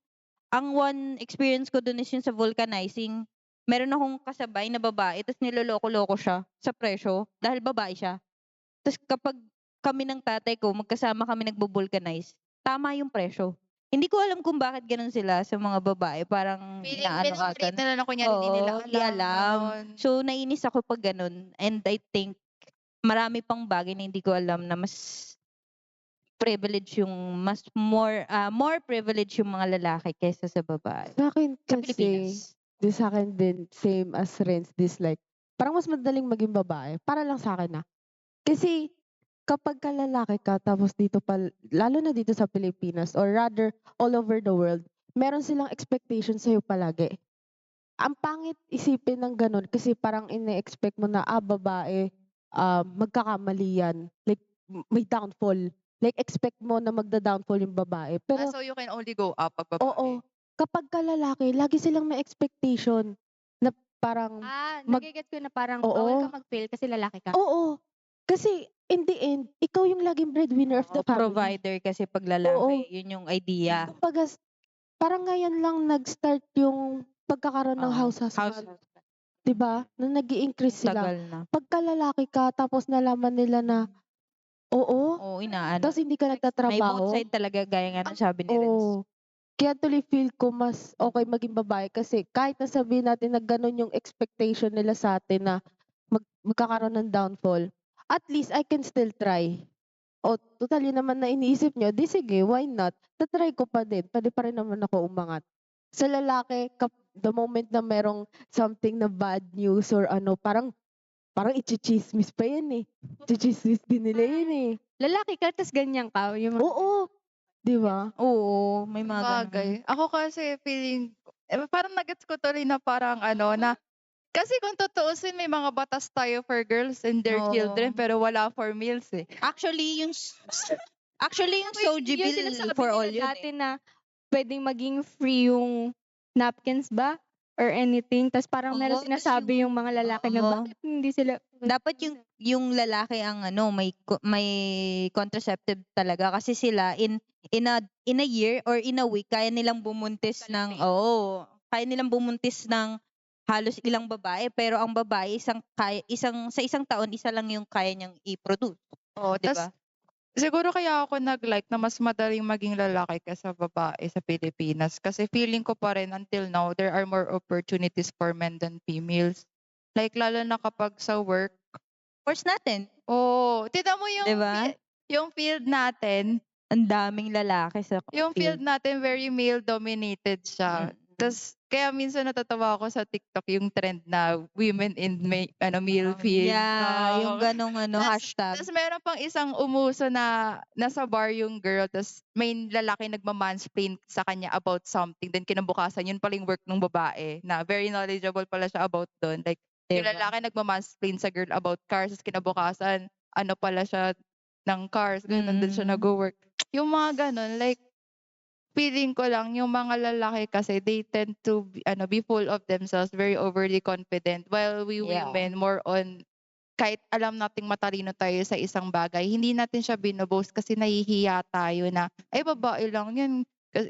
ang one experience ko dun is yung sa vulcanizing. Meron akong kasabay na babae, tapos niloloko-loko siya sa presyo dahil babae siya. Tapos kapag kami ng tatay ko, magkasama kami nagbo-vulcanize, tama yung presyo. Hindi ko alam kung bakit ganun sila sa mga babae. Parang Feeling inaano nila agad. nila na kunyari hindi nila Oo, di alam. ganon. So, nainis ako pag ganun. And I think, marami pang bagay na hindi ko alam na mas privilege yung, more privilege yung mga lalaki kaysa sa babae. Sa akin Sa kasi, Pilipinas. sa akin din, same as Renz, dislike. Parang mas madaling maging babae. Para lang sa akin Kasi, kapag ka lalaki ka, tapos dito pa, lalo na dito sa Pilipinas, or rather, all over the world, meron silang expectation sa'yo palagi. Ang pangit isipin ng ganun kasi parang ine-expect mo na, babae, magkakamali yan. Like, may downfall. Like, expect mo na magda-downfall yung babae. Pero, So you can only go up pag babae. oo, kapag ka lalaki, lagi silang may expectation na parang, Nagigets ko na parang Oo. bawal ka mag-fail kasi lalaki ka. oo, kasi in the end, ikaw yung laging breadwinner of the family. Provider kasi pag lalaki, yun yung idea. Kumbaga, parang ngayon lang nag-start yung pagkakaroon ng house husband. Diba? Na nag-i-increase sila. Tagal na. Pagka lalaki ka, tapos nalaman nila na, oo, Oo, inaano. tapos hindi ka May nagtatrabaho. both side talaga, gaya nga ng sabi ni Renz. Oo. Kaya tuloy feel ko mas okay maging babae kasi kahit na sabihin natin na ganun yung expectation nila sa atin na magkakaroon ng downfall, at least I can still try. O, total yun naman na iniisip nyo, di sige, why not? Tatry ko pa din. Pwede pa rin naman ako umangat. Sa lalaki, the moment na merong something na bad news or ano, parang ichichismis pa yan eh. Chichismis din nila yun eh. Lalaki ka, tas ganyan ka. Yung mga Oo. Di ba? Oo, may mga ganun. Bagay. Ako kasi feeling, parang nagets ko tuloy na parang na, kasi kung tutuusin may mga batas tayo for girls and their Oo. children pero wala for males eh. Actually, yung SOGI yung bill sinasabi for nila all yun dati eh. na pwedeng maging free yung napkins ba? Or anything. Tas parang Oo, meron tas sinasabi yung mga lalaki na Oo. bakit hindi sila... Dapat yung lalaki ang may contraceptive talaga kasi sila in a year or in a week kaya nilang bumuntis ng halos ilang babae pero ang babae sa isang taon isa lang yung kaya niyang i-produce. Oh, Di tas ba? siguro kaya ako nag-like na mas madaling maging lalaki kaysa babae sa Pilipinas kasi feeling ko pa rin until now there are more opportunities for men than females. Like lalo na kapag sa work. Course natin, Oh, tignan mo yung Diba? yung field natin, ang daming lalaki sa yung field natin very male dominated siya. Tas kaya minsan natatawa ako sa TikTok yung trend na women in male field. Yeah, yung Oo. ganong hashtag. Tapos meron pang isang umuso na nasa bar yung girl, tapos may lalaki nagmamansplain sa kanya about something. Then kinabukasan, yun pala yung work ng babae na very knowledgeable pala siya about doon. Like, yung Diba? lalaki nagmamansplain sa girl about cars, tapos kinabukasan, ano pala siya ng cars, ganun din siya nag-work. Yung mga ganun, like, feeling ko lang, yung mga lalaki kasi, they tend to be full of themselves, very overly confident. While we Yeah. women, more on kahit alam nating matalino tayo sa isang bagay, hindi natin siya binoboast kasi nahihiya tayo na, ay babae lang yan,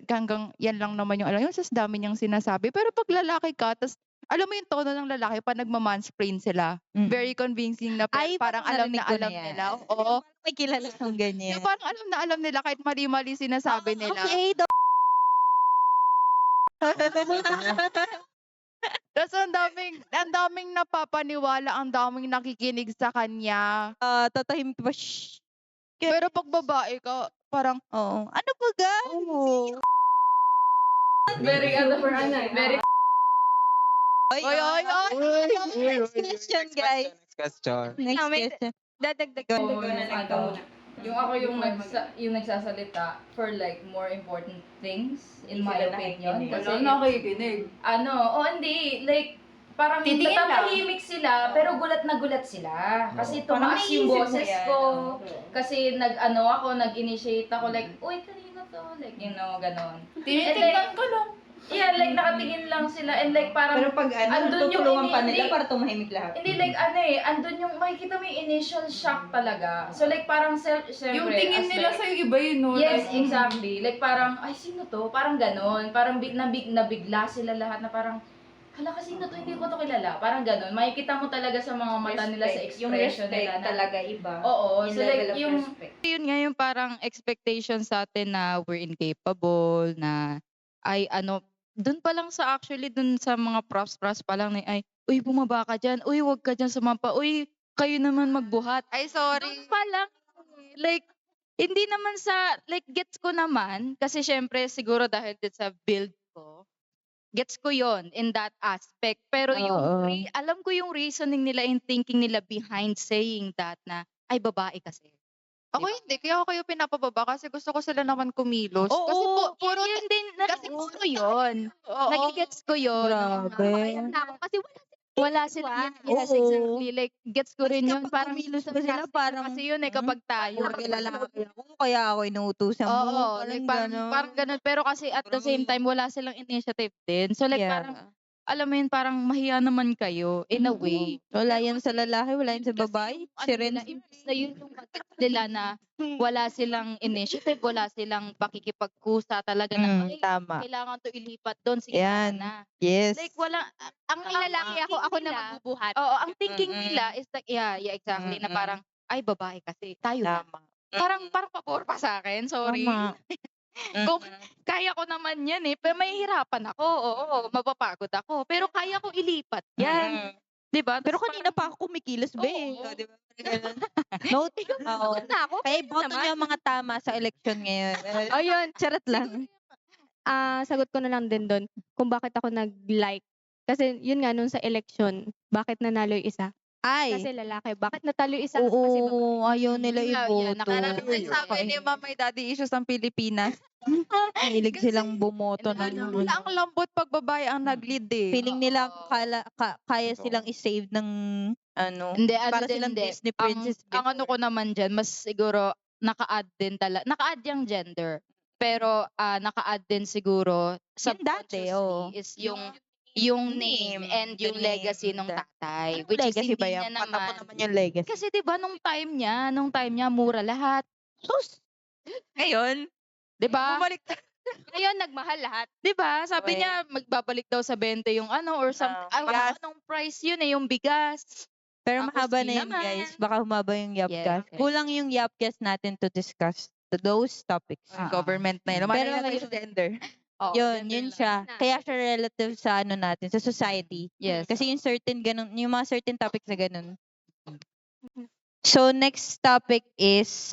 hanggang yan lang naman yung alam. Yung sas dami niyang sinasabi. Pero pag lalaki ka, tas alam mo yung tono ng lalaki pag nagma-mansplain sila. Mm. Very convincing na Ay, parang alam narinig na ko alam yan. nila. Oo. May kilala kang ganyan. Yung parang alam na alam nila kahit mali-mali sinasabi nila. Okay, Tapos ang daming napapaniwala, ang daming nakikinig sa kanya. tatahimik pa. Shh. Pero pag babae ka, parang, Oo. Ano ba ga? Oo. Very very Oy, oy, oy, oy. Next question, guys. Next question. Next may- question. Dadagdag Go. ko. Yung ako yung nagsasalita for like more important things in my opinion. Kasi nakikinig. hindi, like parang Titingin lang. natatahimik sila pero gulat na gulat sila. Kasi tumaas yung boses ko. Kasi nag-initiate ako like, uy, kanina to, like ganon. Tinitignan ko lang. Yeah, like nakatingin lang sila and like parang Pero pag andun yung tutulungan pa hindi- nila para tumahimik lahat. hindi like andun yung makikita mo yung initial shock talaga. So like parang syempre, Yung tingin as nila like- sa'yo iba yun, no? Yes, Like, exactly. Like parang, ay sino to? Parang ganon. Parang nabigla sila lahat na parang, hala kasi sino to? Hindi ko to kilala. Parang ganon. Makikita mo talaga sa mga mata nila sa yung expression respect nila. Na, talaga iba. oo. Yung So level like of yung, respect. Yun nga yung parang expectation sa atin na we're incapable, na dun pa lang dun sa mga props pa lang na ay, uy, bumaba ka dyan, uy, wag ka dyan sumampa, uy, kayo naman magbuhat. Ay, sorry. Dun pa lang, like, hindi naman like, gets ko naman, kasi syempre, siguro dahil din sa build ko, gets ko yon in that aspect. Pero alam ko yung reasoning nila and thinking nila behind saying that na, ay, babae kasi. Ako Diba? hindi, kaya ako kayo pinapababa kasi gusto ko sila naman kumilos. Oo, Kasi puro Yun din, kasi gusto yun. Nagigets ko yun. Grabe. kasi wala sila. Yes, Oo. exactly. Like, gets ko rin yun. Parang kumilos pa sila, parang, kasi yun kapag tayo. lalaki ako, kaya ako inuutusan mo. Oo, like parang ganun. Pero kasi at the same time, wala silang initiative din. So like parang, alam mo yun, parang mahiya naman kayo in a way. Wala yan sa lalaki, wala yan sa babae. Si Ren. Imbis na yun yung nila na wala silang initiative, wala silang pakikipagkusa talaga na ay, Tama. kailangan to ilipat doon, sige Yan. na. Yes. Like wala ang lalaki ako na nila- magbubuhat. Oo, ang thinking nila is like yeah, exactly na parang ay babae kasi tayo na. Parang pabor pa sa akin, sorry. Tama. Kung kaya ko naman yan pero mahihirapan ako. Oo, mapapagod ako. Pero kaya ko ilipat yan. 'Di ba? Pero kanina pa ako kumikilos, be. Oo. Di ba? Note. Oo. Na ako. Kaya boto niyo ang mga tama sa election ngayon. Ayun. Charot lang. Sagot ko na lang din doon kung bakit ako nag-like. Kasi yun nga, nung sa election, bakit nanalo yung isa? Ay. Kasi lalaki. Bakit natalo yung isa? Kasi babae. Oo, ayaw nila iboto. Sabi ni Ma'am, may daddy issues ang Pilipinas. Mahilig silang bumoto ng Wala ang lambot pag babae ang nag-lead eh. feeling nila kaya silang i-save ng Hindi, para silang Disney princess. Ang ano ko naman dyan, mas siguro naka-add din talaga. Naka-add yung gender. Pero naka-add din siguro Yung dati, subconsciously is yung name and yung legacy ng tatay. Which legacy is ba hindi yan? niya Patapon naman. naman yung legacy. Kasi 'di ba nung time niya mura lahat. Sus! Ngayon, 'Di ba? bumalik Ngayon, nagmahal lahat. 'Di ba? Sabi Okay. niya magbabalik daw sa 20 yung or something. bigas. Anong price yun yung bigas. Pero Tapos mahaba di na yun, naman. guys. Baka humaba yung Yapcast. Yes. Kulang yung Yapcast natin to discuss those topics. Government na yun. Pero Pero ngayon, gender. yun siya. Kaya siya relative sa natin, sa society. Yes. Kasi yung yung mga certain topics na ganun. So, next topic is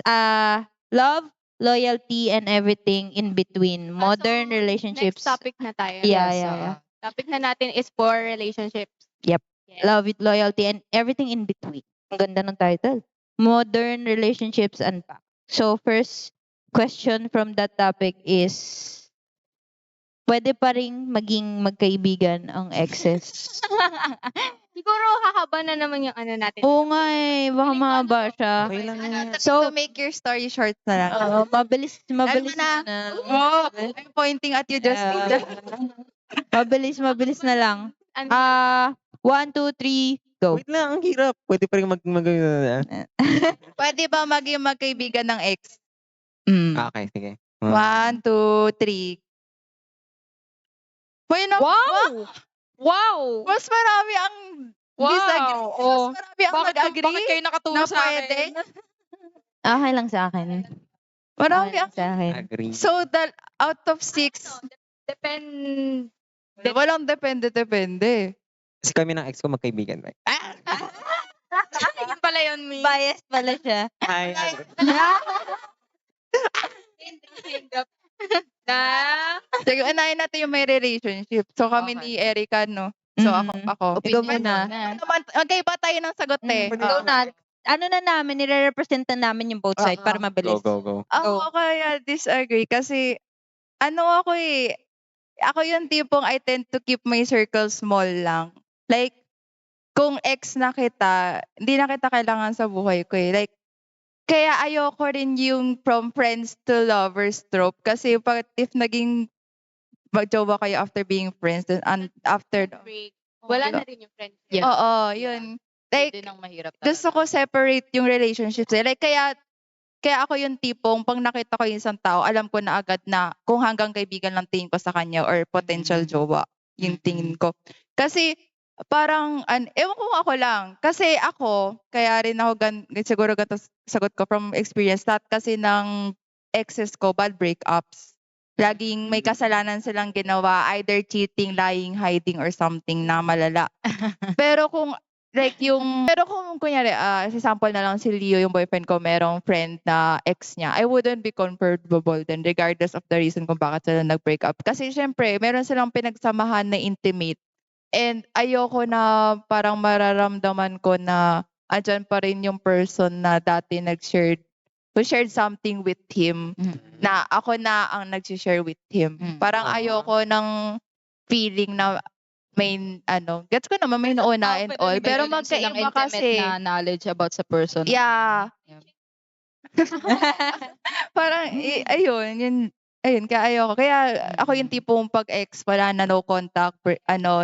love, loyalty, and everything in between. Modern so, relationships. Next topic na tayo. Yeah. Topic na natin is for relationships. Yep. Yes. Love it, loyalty, and everything in between. Ang ganda ng title. Modern relationships unpacked. So, first question from that topic is, pwede pa ring maging magkaibigan ang exes? Siguro hahaba na naman yung ano natin. Oo nga eh, baka mahaba siya. Okay lang yan. So, make your story short na lang. Mabilis na. na. Oh, I'm pointing at you just Mabilis na lang. Ano? 1, 2, 3, go. Wait lang, ang hirap. Pwede pa rin Pwede ba maging magkaibigan ng ex? Okay, sige. 1, 2, 3. Bueno, Wow! Wow! Mas marami ang disagree. Wow! Oh. Mas marami ang nag-agree Bakit kayo nakatulong na sa pwede. akin? Okay lang sa akin. Marami Okay lang ang... sa akin. Agree. So, out of 6, Depend... walang depende. Kasi kami ng ex ko magkaibigan ba? Yun pala yun, Mi. Biased pala siya. Hi. Na? Sige, unahin natin yung may relationship. So, kami Okay. ni Erica, no? So, ako. Ikaw Opinion muna. Naman, magkaiba tayo ng sagot eh. Ikaw na. Ano na namin, nire-representan namin yung both side para mabilis. Go. Ako kaya disagree kasi ako eh, ako yung tipong I tend to keep my circle small lang. Like, kung ex na kita, hindi na kita kailangan sa buhay ko eh. Like, kaya ayoko rin yung from friends to lovers trope. Kasi if naging magjowa kayo after being friends, then after, Wala na rin yung friendship. Yeah. oo, yun. Like, Yun ang mahirap talaga. gusto ko separate yung relationships eh. Like, kaya ako yung tipong pag nakita ko yung isang tao, alam ko na agad na kung hanggang kaibigan lang tingin ko sa kanya or potential jowa yung tingin ko. Kasi parang, ewan ko ako lang. Kasi ako, kaya rin ako, siguro ganito sagot ko from experience, lahat kasi ng exes ko, bad breakups. Laging may kasalanan silang ginawa, either cheating, lying, hiding, or something na malala. Pero kung kunyari, example na lang si Leo, yung boyfriend ko, merong friend na ex niya, I wouldn't be comfortable then regardless of the reason kung bakit sila nag-break up. Kasi syempre, meron silang pinagsamahan na intimate. And ayoko na parang mararamdaman ko na andyan pa rin yung person na dati who shared something with him, na ako na ang nag-share with him. Parang ayoko ng feeling na may gets ko naman may nauna and all, pero Meron silang magkaiba intimate kasi. na knowledge about sa person. Yeah. Parang ayun kaya ayoko. Kaya ako yung tipong pag ex wala na, no contact,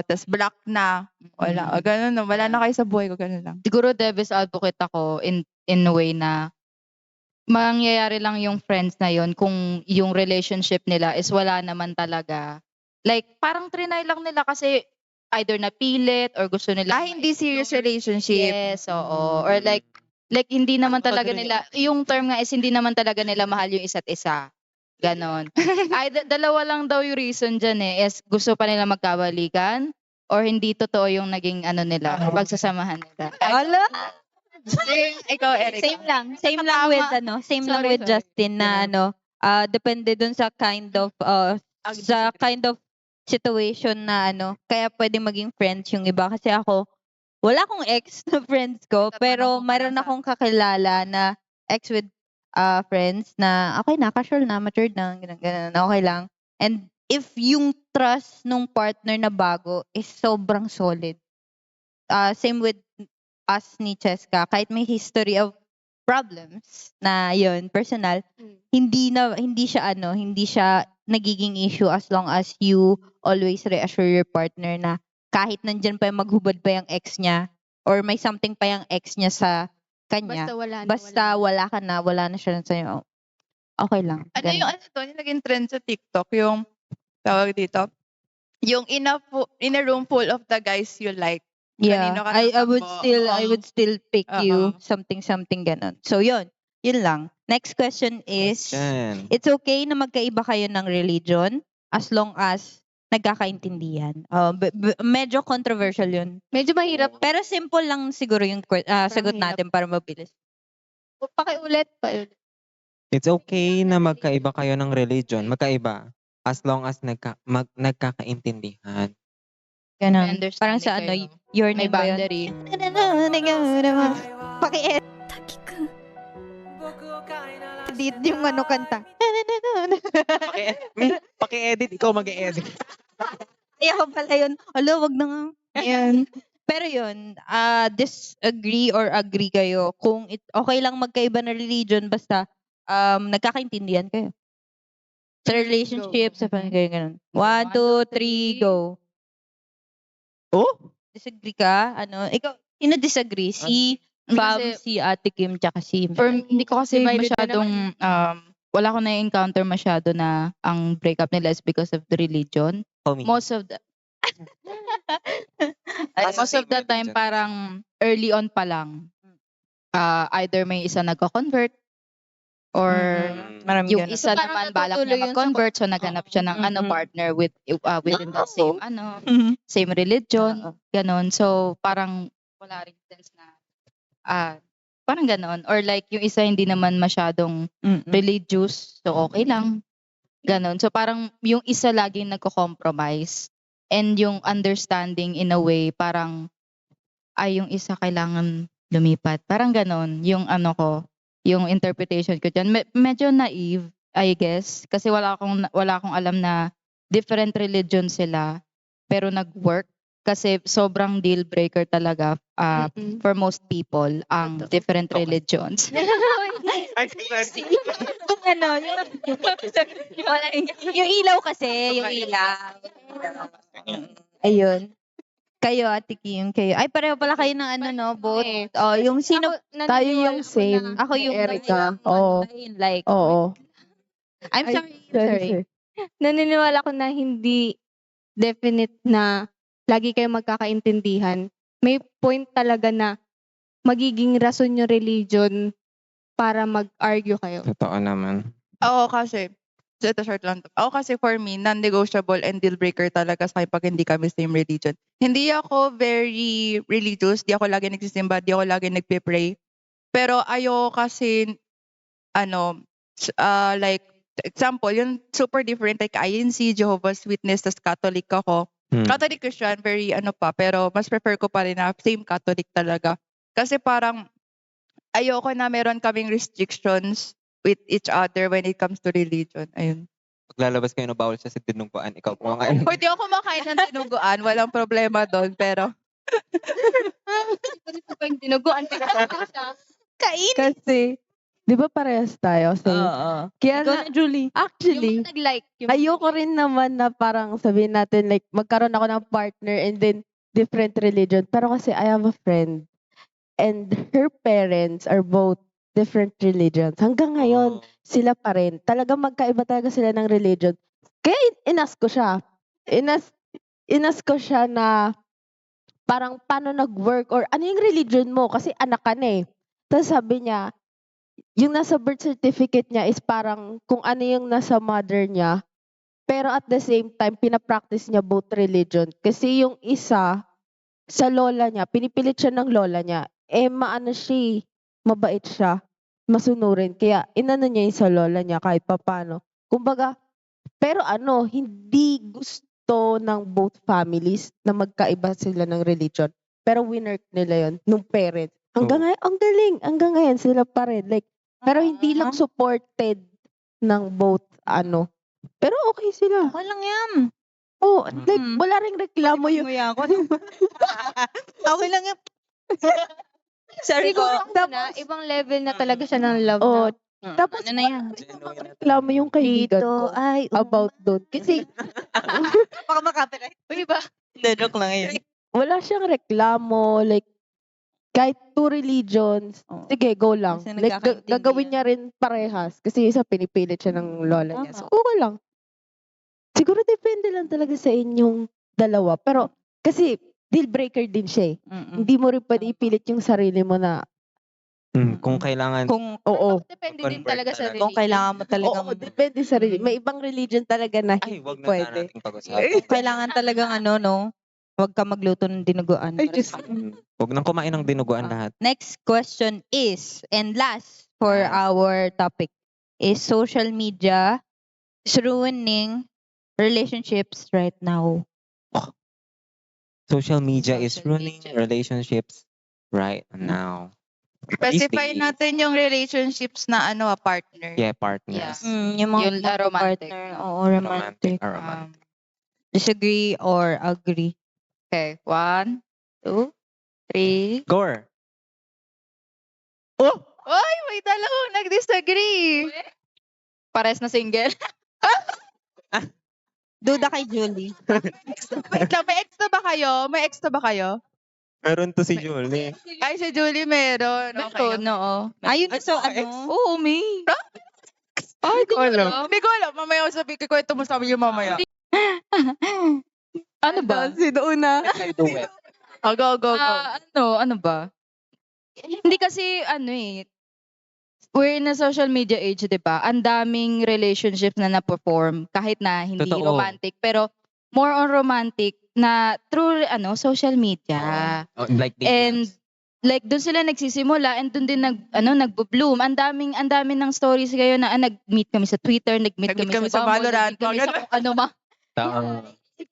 tas block na. Wala, ganun na, wala na kayo sa buhay ko, ganun lang. Siguro Devil's advocate ako in a way na mangyayari lang yung friends na yon kung yung relationship nila is wala naman talaga. Like, parang trinay lang nila kasi either napilit or gusto nila. Hindi serious relationship. Yes, oo. Or like hindi naman talaga nila, yung term nga is hindi naman talaga nila mahal yung isa't isa. Ganon. Dalawa lang daw yung reason dyan eh. Is gusto pa nila magkabalikan or hindi totoo yung naging nila, pagsasamahan nila. Ala? Ikaw, Erica. Same lang with Sorry. Justin na depende dun sa kind of situation na kaya pwede maging friends yung iba. Kasi ako, wala akong ex na friends ko, pero mayroon akong kakilala na ex with friends na okay na, casual na, matured na, ganun, okay lang. And if yung trust nung partner na bago is sobrang solid, same with us ni Cheska, kahit may history of problems na yun, personal, hindi siya nagiging issue as long as you always reassure your partner na kahit nandyan pa yung maghubad pa yung ex niya or may something pa yung ex niya sa kanya, Basta wala wala na siya sa'yo, okay lang. Yung yung naging trend sa TikTok, yung tawag dito, yung in a room full of the guys you like. Yeah, Kanino ka I would still pick you, something ganon. So yun lang. Next question is, it's okay na magkaiba kayo ng religion as long as nagkakaintindihan. Medyo controversial yun. Medyo mahirap. Pero simple lang siguro yung sagot natin para mabilis. Pakiulit. It's okay na magkaiba kayo ng religion. Magkaiba. As long as nagkakaintindihan. Ganun. May understanding Parang sa kayo. your May name ba yun? boundary. Paki-edit yung kanta. Paki-edit, ikaw mag-e-edit. Ayaw pala yun. Alo, wag na nga. Ayan. Pero yun, disagree or agree kayo kung okay lang magkaiba na religion basta nagkakaintindihan kayo. Sa relationship, sa ganun. 1, 2, 3, go. Oh? Disagree ka? Ikaw, sino disagree? Si Pam, si Ate Kim, tsaka si Hindi ko kasi Divided na masyadong, wala ko na-encounter masyado na ang breakup nila is because of the religion. Homie. Most of the, Most of the time parang early on pa lang. Either may isa nagko-convert or Maraming yung ganun. isa So, parang naman balak natutuloy niya yun sa mag-convert so naghanap siya ng partner within the same same religion, ganon. So parang wala ring sense na parang ganon. Or like yung isa hindi naman masyadong religious, so okay lang. Ganon. So parang yung isa laging nagko-compromise and yung understanding in a way parang yung isa kailangan lumipat. Parang ganon yung ano ko, yung interpretation ko dyan. Medyo naive, I guess. Kasi wala akong alam na different religion sila pero nag-work. Kasi sobrang deal breaker talaga for most people ang different religions. Kung ano, yung ilaw kasi, yung ilaw. Ayun. Kayo, Ate Kim, kayo. Ay, pareho pala kayo ng ano, no? Both. Oh, yung sino, Tayo yung same. ako yung Erica. Oo. Oo. Like, Oo. I'm Ay, sorry. Naniniwala ko na hindi definite na lagi kayo magkakaintindihan. May point talaga na magiging rason yung religion para mag-argue kayo. Totoo naman. Oo, kasi, ito short lang. Ako kasi for me, non-negotiable and deal breaker talaga sa akin pag hindi kami same religion. Hindi ako very religious, di ako lagi nagsisimba, di ako lagi nagpe-pray. Pero ayoko kasi, like, example, yung super different, like INC, Jehovah's Witness, tas Catholic ako. Catholic Christian, very pero mas prefer ko pa rin na same Catholic talaga. Kasi parang, ayoko na meron kaming restrictions with each other when it comes to religion. Ayun. Paglalabas kayo na bawal siya sa dinuguan, ikaw kumakain. Pwede ako kumakain ng dinuguan, walang problema doon, pero Dinuguan kain. Kasi, di ba parehas tayo? Same. Oo. Kaya Ikaw na, na, Julie. actually, nag-like. ayoko rin naman na parang sabihin natin like magkaroon ako ng partner and then different religion. Pero kasi I have a friend and her parents are both different religions. Hanggang ngayon, sila pa rin. Talagang magkaiba talaga sila ng religion. Kaya inas ko siya. Inas ko siya na parang paano nag-work or ano yung religion mo? Kasi anak ka na eh. Tapos sabi niya, yung nasa birth certificate niya is parang kung ano yung nasa mother niya. Pero at the same time, pinapractice niya both religion. Kasi yung isa, sa lola niya, pinipilit siya ng lola niya. Maano siya, mabait siya, masunurin. Kaya inano niya yung sa lola niya kahit papano. Kumbaga, pero hindi gusto ng both families na magkaiba sila ng religion. Pero winner nila yon nung parents. Hanggang ngayon, ang galing. Hanggang ngayon, sila pa rin. Like, pero hindi lang supported ng both, Pero okay sila. Okay lang yan. Oh, like, wala ring reklamo yung... Umuya ako. No? Okay lang yan. Sorry ko. Siguro na, ibang level na talaga siya ng love Oh, na. tapos Ano na yan? reklamo yung kaibigan ko ay, about doon. Kasi baka makapiright. Uy ba? Joke lang yun. wala siyang reklamo. Like, kahit two religions, Oo. sige, go lang. Kasi Like, nagkakaintindihan. gagawin niya rin parehas. Kasi isa pinipilit siya ng lola niya. So, okay lang. Siguro depende lang talaga sa inyong dalawa. Pero, kasi, deal breaker din siya eh. Hindi mo rin pwede ipilit yung sarili mo na, Kung kailangan, Kung, oo. Depende din Convert talaga sa talaga. religion. kung kailangan mo talagang, Oo, depende sa religion. May ibang religion talaga na ay, hindi wag na pwede. sana nating pag-usapan. kailangan talagang huwag ka magluto ng dinuguan. Ay, Diyos. Huwag nang kumain ng dinuguan lahat. Next question is, and last for our topic, is social media is ruining relationships right now. Social media is Social ruining media. relationships right now. specify days. natin yung relationships na partner. Yeah, partners. Yung mga Yung romantic. partner, oo, romantic. Romantic. Disagree or agree? Okay, 1, 2, 3. Gore. Oh! Oy, may dalawang nag-disagree. Pares na single. Duda kay Julie. Wait lang, may extra ba kayo? May extra ba kayo? Meron to si Julie. Ay, si Julie meron. Okay. Oo. Ayun, so ano? Oo, may. Ay, di ko alam. Hindi ko alam. Mamaya sabi ko, kwento mo sa amin yung mamaya. Ano ba? Sino una? Duet. Oh, go, go, go. Ano ba? Hindi kasi we're in a social media age, 'di ba? Ang daming relationships na na-perform kahit na hindi Totoo. romantic, pero more on romantic na through social media. Oh, like And like doon sila nagsisimula and doon din nagbo-bloom. Ang daming ng stories kayo na nag-meet kami sa Twitter, nag-meet kami sa Bumble, Valorant, nag-meet kami sa kung ano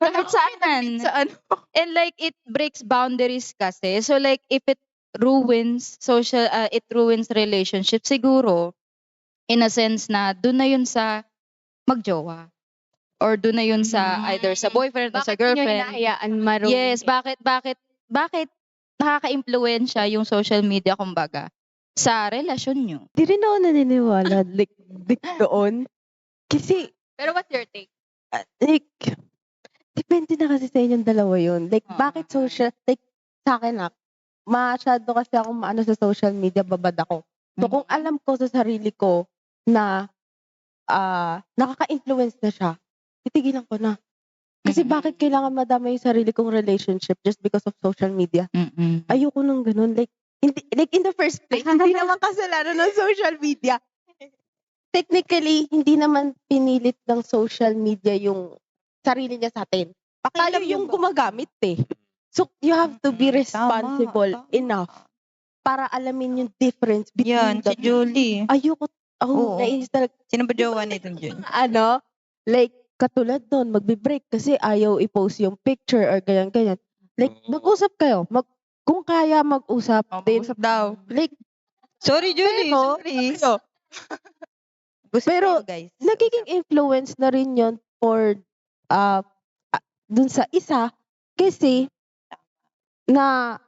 Kahit saan. sa ano. And like it breaks boundaries kasi. So like if it ruins relationship siguro in a sense na doon na yun sa magjowa or doon na yun sa either sa boyfriend or sa Bakit nyo girlfriend. hinahayaan maruin? Yes, bakit nakaka-impluwensya yung social media kumbaga sa relasyon nyo? Di rin ako naniniwala like doon. Kasi Pero what's your take? like depende na kasi sa inyong dalawa yun. Like bakit Oo. social like sa akin masyado kasi ako maano sa social media, babad ako. So kung alam ko sa sarili ko na nakaka-influence na siya, titigilan ko na. Kasi bakit kailangan madama yung sarili kong relationship just because of social media? Mm-mm. Ayoko nung ganun. Like, hindi, like in the first place, hindi naman kasalanan ng social media. Technically, hindi naman pinilit ng social media yung sarili niya sa atin. Tayo yung gumagamit eh. So, you have to be responsible enough para alamin yung difference between Yan, si Julie. Ayoko, Oo. nainis talaga. Sino ba jowa nito dyan? Like, katulad doon, magbe-break kasi ayaw i-post yung picture or ganyan-ganyan. Like, mag-usap kayo. Kung kaya mag-usap din. Mag-usap daw. Like, Sorry, Julie. Pero- Sorry. Gusto Pero, kayo, guys. nagiging influence na rin yun for dun sa isa kasi na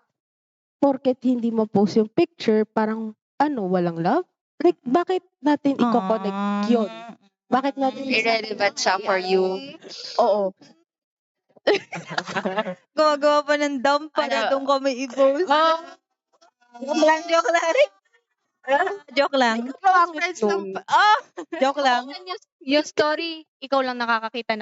porket hindi mo post yung picture, parang walang love? Like, bakit natin i-connect yun? Bakit natin Irrelevant siya for you. Oo. Gumagawa pa ng dump para doon kami i-post. Joke lang. Joke lang. Joke lang. Yung story, ikaw lang nakakakita,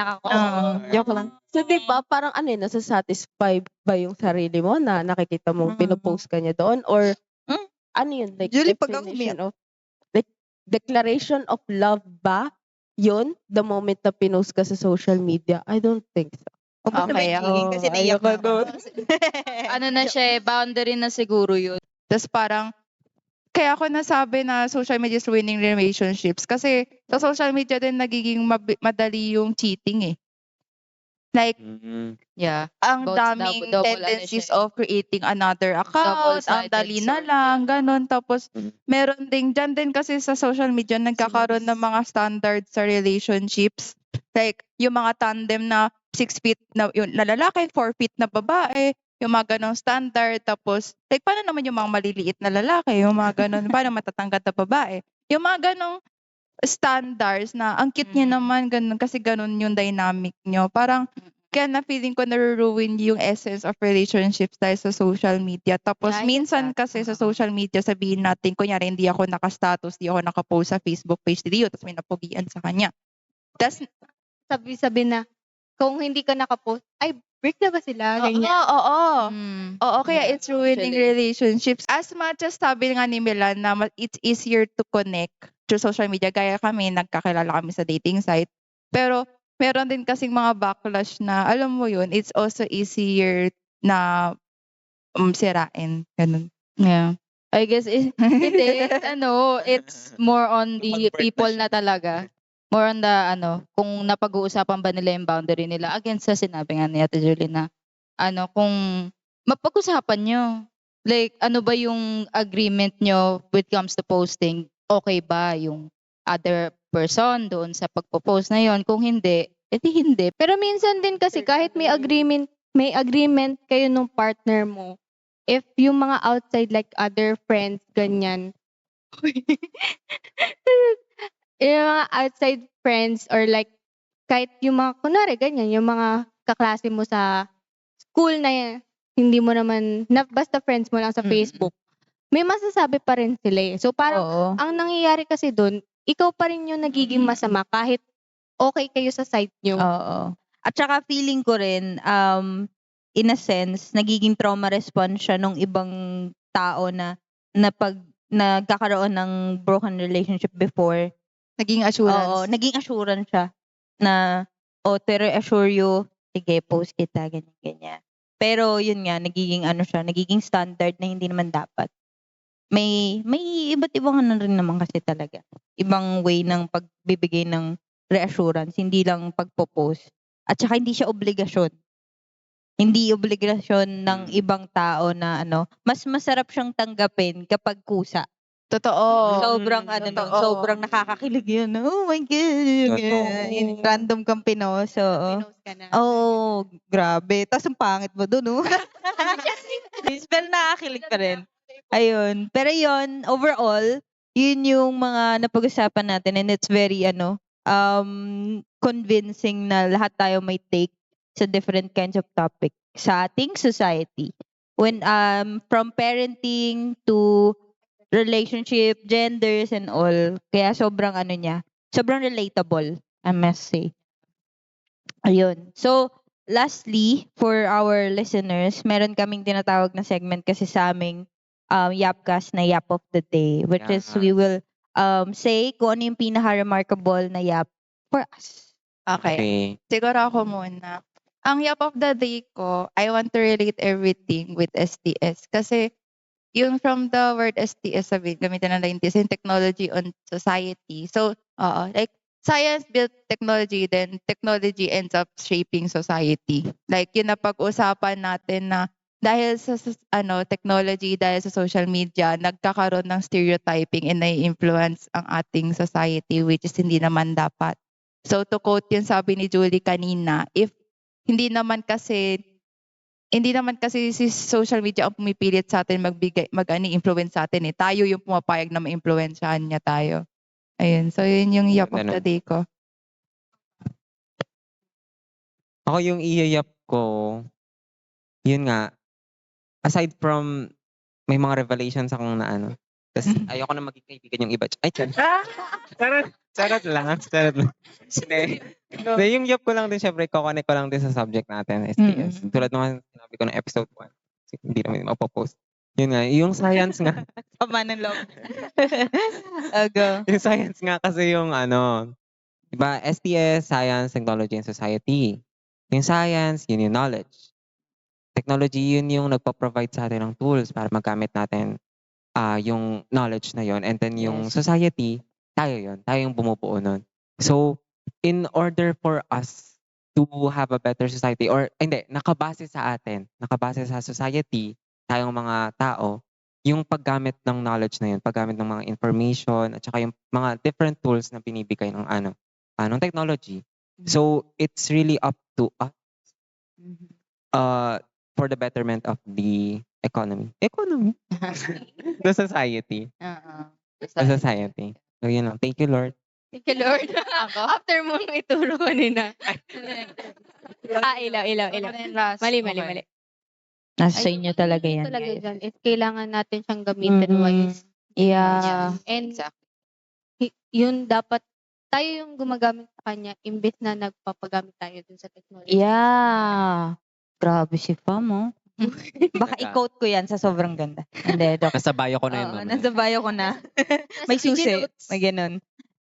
Joke lang. So, di ba, parang nasa-satisfy ba yung sarili mo na nakikita mong pinopost ka niya doon? Or, ano yun? Like, Julie, pag ako definition of, like, declaration of love ba? Yun? The moment na pinost ka sa social media? I don't think so. Okay, kasi naiyak na ako. Ano na siya, boundary na siguro yun. Tapos parang, kaya ako nasabi na social media is ruining relationships. Kasi sa social media din nagiging madali yung cheating eh. Like, Yeah. ang Both daming double tendencies siya. of creating another account, ang Double-sided dali na sword. lang, ganun. Tapos, meron dyan din kasi sa social media, nagkakaroon ng mga standards sa relationships. Like, yung mga tandem na 6 feet na, yung na lalaki, 4 feet na babae, yung mga ganong standard. Tapos, like, paano naman yung mga maliliit na lalaki, yung mga ganon, paano matatangkat na babae? Yung mga ganong standards na ang cute niya naman, ganun, kasi ganun yung dynamic nyo. Parang, kaya na feeling ko na-ruin yung essence of relationships dahil sa social media. Tapos Yeah, I get minsan that. kasi sa social media sabihin natin, kunyari hindi ako naka-status, hindi ako naka-post sa Facebook page ni Dio, tapos may napugian sa kanya. Tapos, sabi na, kung hindi ka nakapost, ay, break na ba sila? Ganyan. oo. Mm. Oo, kaya Yeah, it's ruining actually. relationships. As much as sabi nga ni Milan na it's easier to connect through social media, gaya kami, nagkakilala kami sa dating site. Pero, meron din kasing mga backlash na, alam mo yun, it's also easier na sirain. Ganun. Yeah. I guess it's more on the people na talaga. More on the kung napag-uusapan ba nila yung boundary nila against sa sinabi nga ni Ate Julie na kung mapag-usapan nyo. Like, ano ba yung agreement nyo when it comes to posting? Okay ba yung other person doon sa pagpo-post na yon? Kung hindi, edi hindi. Pero minsan din kasi kahit may agreement kayo nung partner mo, if yung mga outside like other friends, ganyan, yung mga outside friends or like kahit yung mga, kunwari ganyan, yung mga kaklase mo sa school na hindi mo naman, basta friends mo lang sa Facebook, may masasabi pa rin sila eh. So parang, Oo. ang nangyayari kasi doon, ikaw pa rin yung nagiging masama kahit okay kayo sa side nyo. Oo. At saka feeling ko rin, in a sense, nagiging trauma response siya nung ibang tao na pag nagkakaroon ng broken relationship before. Naging Oo, assurance. naging assurance siya na, to reassure you, sige, post kita, ganyan, ganyan. Pero yun nga, nagiging ano siya, nagiging standard na hindi naman dapat. May iba't ibang ano rin naman kasi talaga. Ibang way ng pagbibigay ng reassurance, hindi lang pagpo-post. At saka hindi siya obligasyon. Hindi obligasyon ng ibang tao na ano, mas masarap siyang tanggapin kapag kusa. Totoo. Sobrang ano nun, Totoo. sobrang nakakakilig yun. Oh my God. Totoo. Random kang pinost. Oo. Pinost ka na. Oh, grabe. Tapos ang pangit mo dun, oh. Pero nakakakilig pa rin. Ayun. Pero yun, overall, yun yung mga napag-usapan natin and it's very convincing na lahat tayo may take sa different kinds of topic sa ating society. When from parenting to relationship, genders and all. Kaya sobrang ano niya, sobrang relatable, I must say. Ayun. So, lastly, for our listeners, meron kaming tinatawag na segment kasi sa aming Yapcast na Yap of the Day, which is we will say kung ano yung pinaka-remarkable na yap for us. Okay. Okay. Siguro ako muna. Ang yap of the day ko, I want to relate everything with STS. Kasi yung from the word STS, gamitin na lang yung technology on society. So, like, science built technology, then technology ends up shaping society. Like, yun na pag-usapan natin na dahil sa technology, dahil sa social media, nagkakaroon ng stereotyping and nai-influence ang ating society, which is hindi naman dapat. So, to quote yung sabi ni Julie kanina, if hindi naman kasi si social media ang pumipilit sa atin influence sa atin eh. Tayo yung pumapayag na ma-influensyahan niya tayo. Ayun. So, yun yung yap of the Ganun. day ko. Ako yung iyayap ko, yun nga, aside from may mga revelations akong na ano, tapos ayoko na maging kaibigan yung iba. Ay, charot lang. Hindi, yung yap ko lang din, syempre, kukonek ko lang din sa subject natin, STS. Tulad naman sinabi ko ng episode 1. Hindi naman mapopost. Yun nga, yung science nga. Tama ng loob. Go. Yung science nga kasi yung diba, STS, Science, Technology, and Society. Yung science, yun yung knowledge. Technology, yun yung nagpa-provide sa atin ng tools para magamit natin yung knowledge na yun. And then yung society, tayo yun. Tayo yung bumubuo nun. So, in order for us to have a better society, or hindi, nakabase sa atin, nakabase sa society, tayong mga tao, yung paggamit ng knowledge na yun, paggamit ng mga information, at saka yung mga different tools na binibigay ng ng technology. So, it's really up to us for the betterment of the economy. The society. The society. So, yun lang. Thank you, Lord. Thank you, Lord. After mo ituro kanina. Ilaw. Mali. Nasa sa inyo talaga yan, Talaga guys. dyan is kailangan natin siyang gamitin wise. Yeah. And yun dapat tayo yung gumagamit sa kanya imbes na nagpapagamit tayo dun sa technology. Yeah. Grabe si Fam, oh. Baka i-quote ko yan sa sobrang ganda. Hindi, joke. Nasa bio ko na yun, Oo, mamaya. nasa bio ko na. May Nasa susi. notes. May ganun.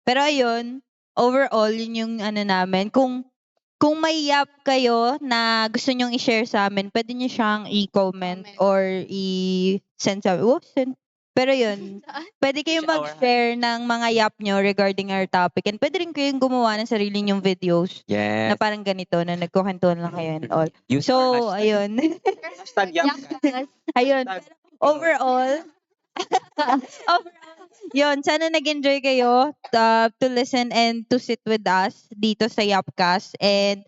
Pero ayun, overall, yun yung ano namin. Kung may yap kayo na gusto nyong i-share sa amin, pwede nyo siyang i-comment or i-send sa Pero yun, pwede kayong mag-share ng mga yap nyo regarding our topic. And pwede rin kayong gumawa ng sarili nyong videos na Yes. parang ganito, na nagkukwentuhan lang kayo and all. Use So, our hashtag. ayun. Hashtag yap. Ayun. Overall, yun, sana nag-enjoy kayo to listen and to sit with us dito sa Yapcast. And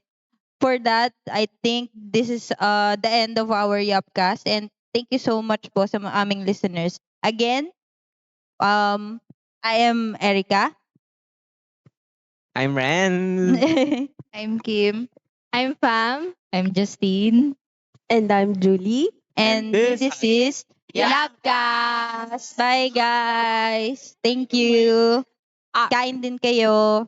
for that, I think this is the end of our Yapcast. And thank you so much po sa aming listeners. Again, I am Erica. I'm Ren. I'm Kim. I'm Pam. I'm Justine. And I'm Julie. And this this is Yapcast. Bye, guys. Thank you. Kain din kayo.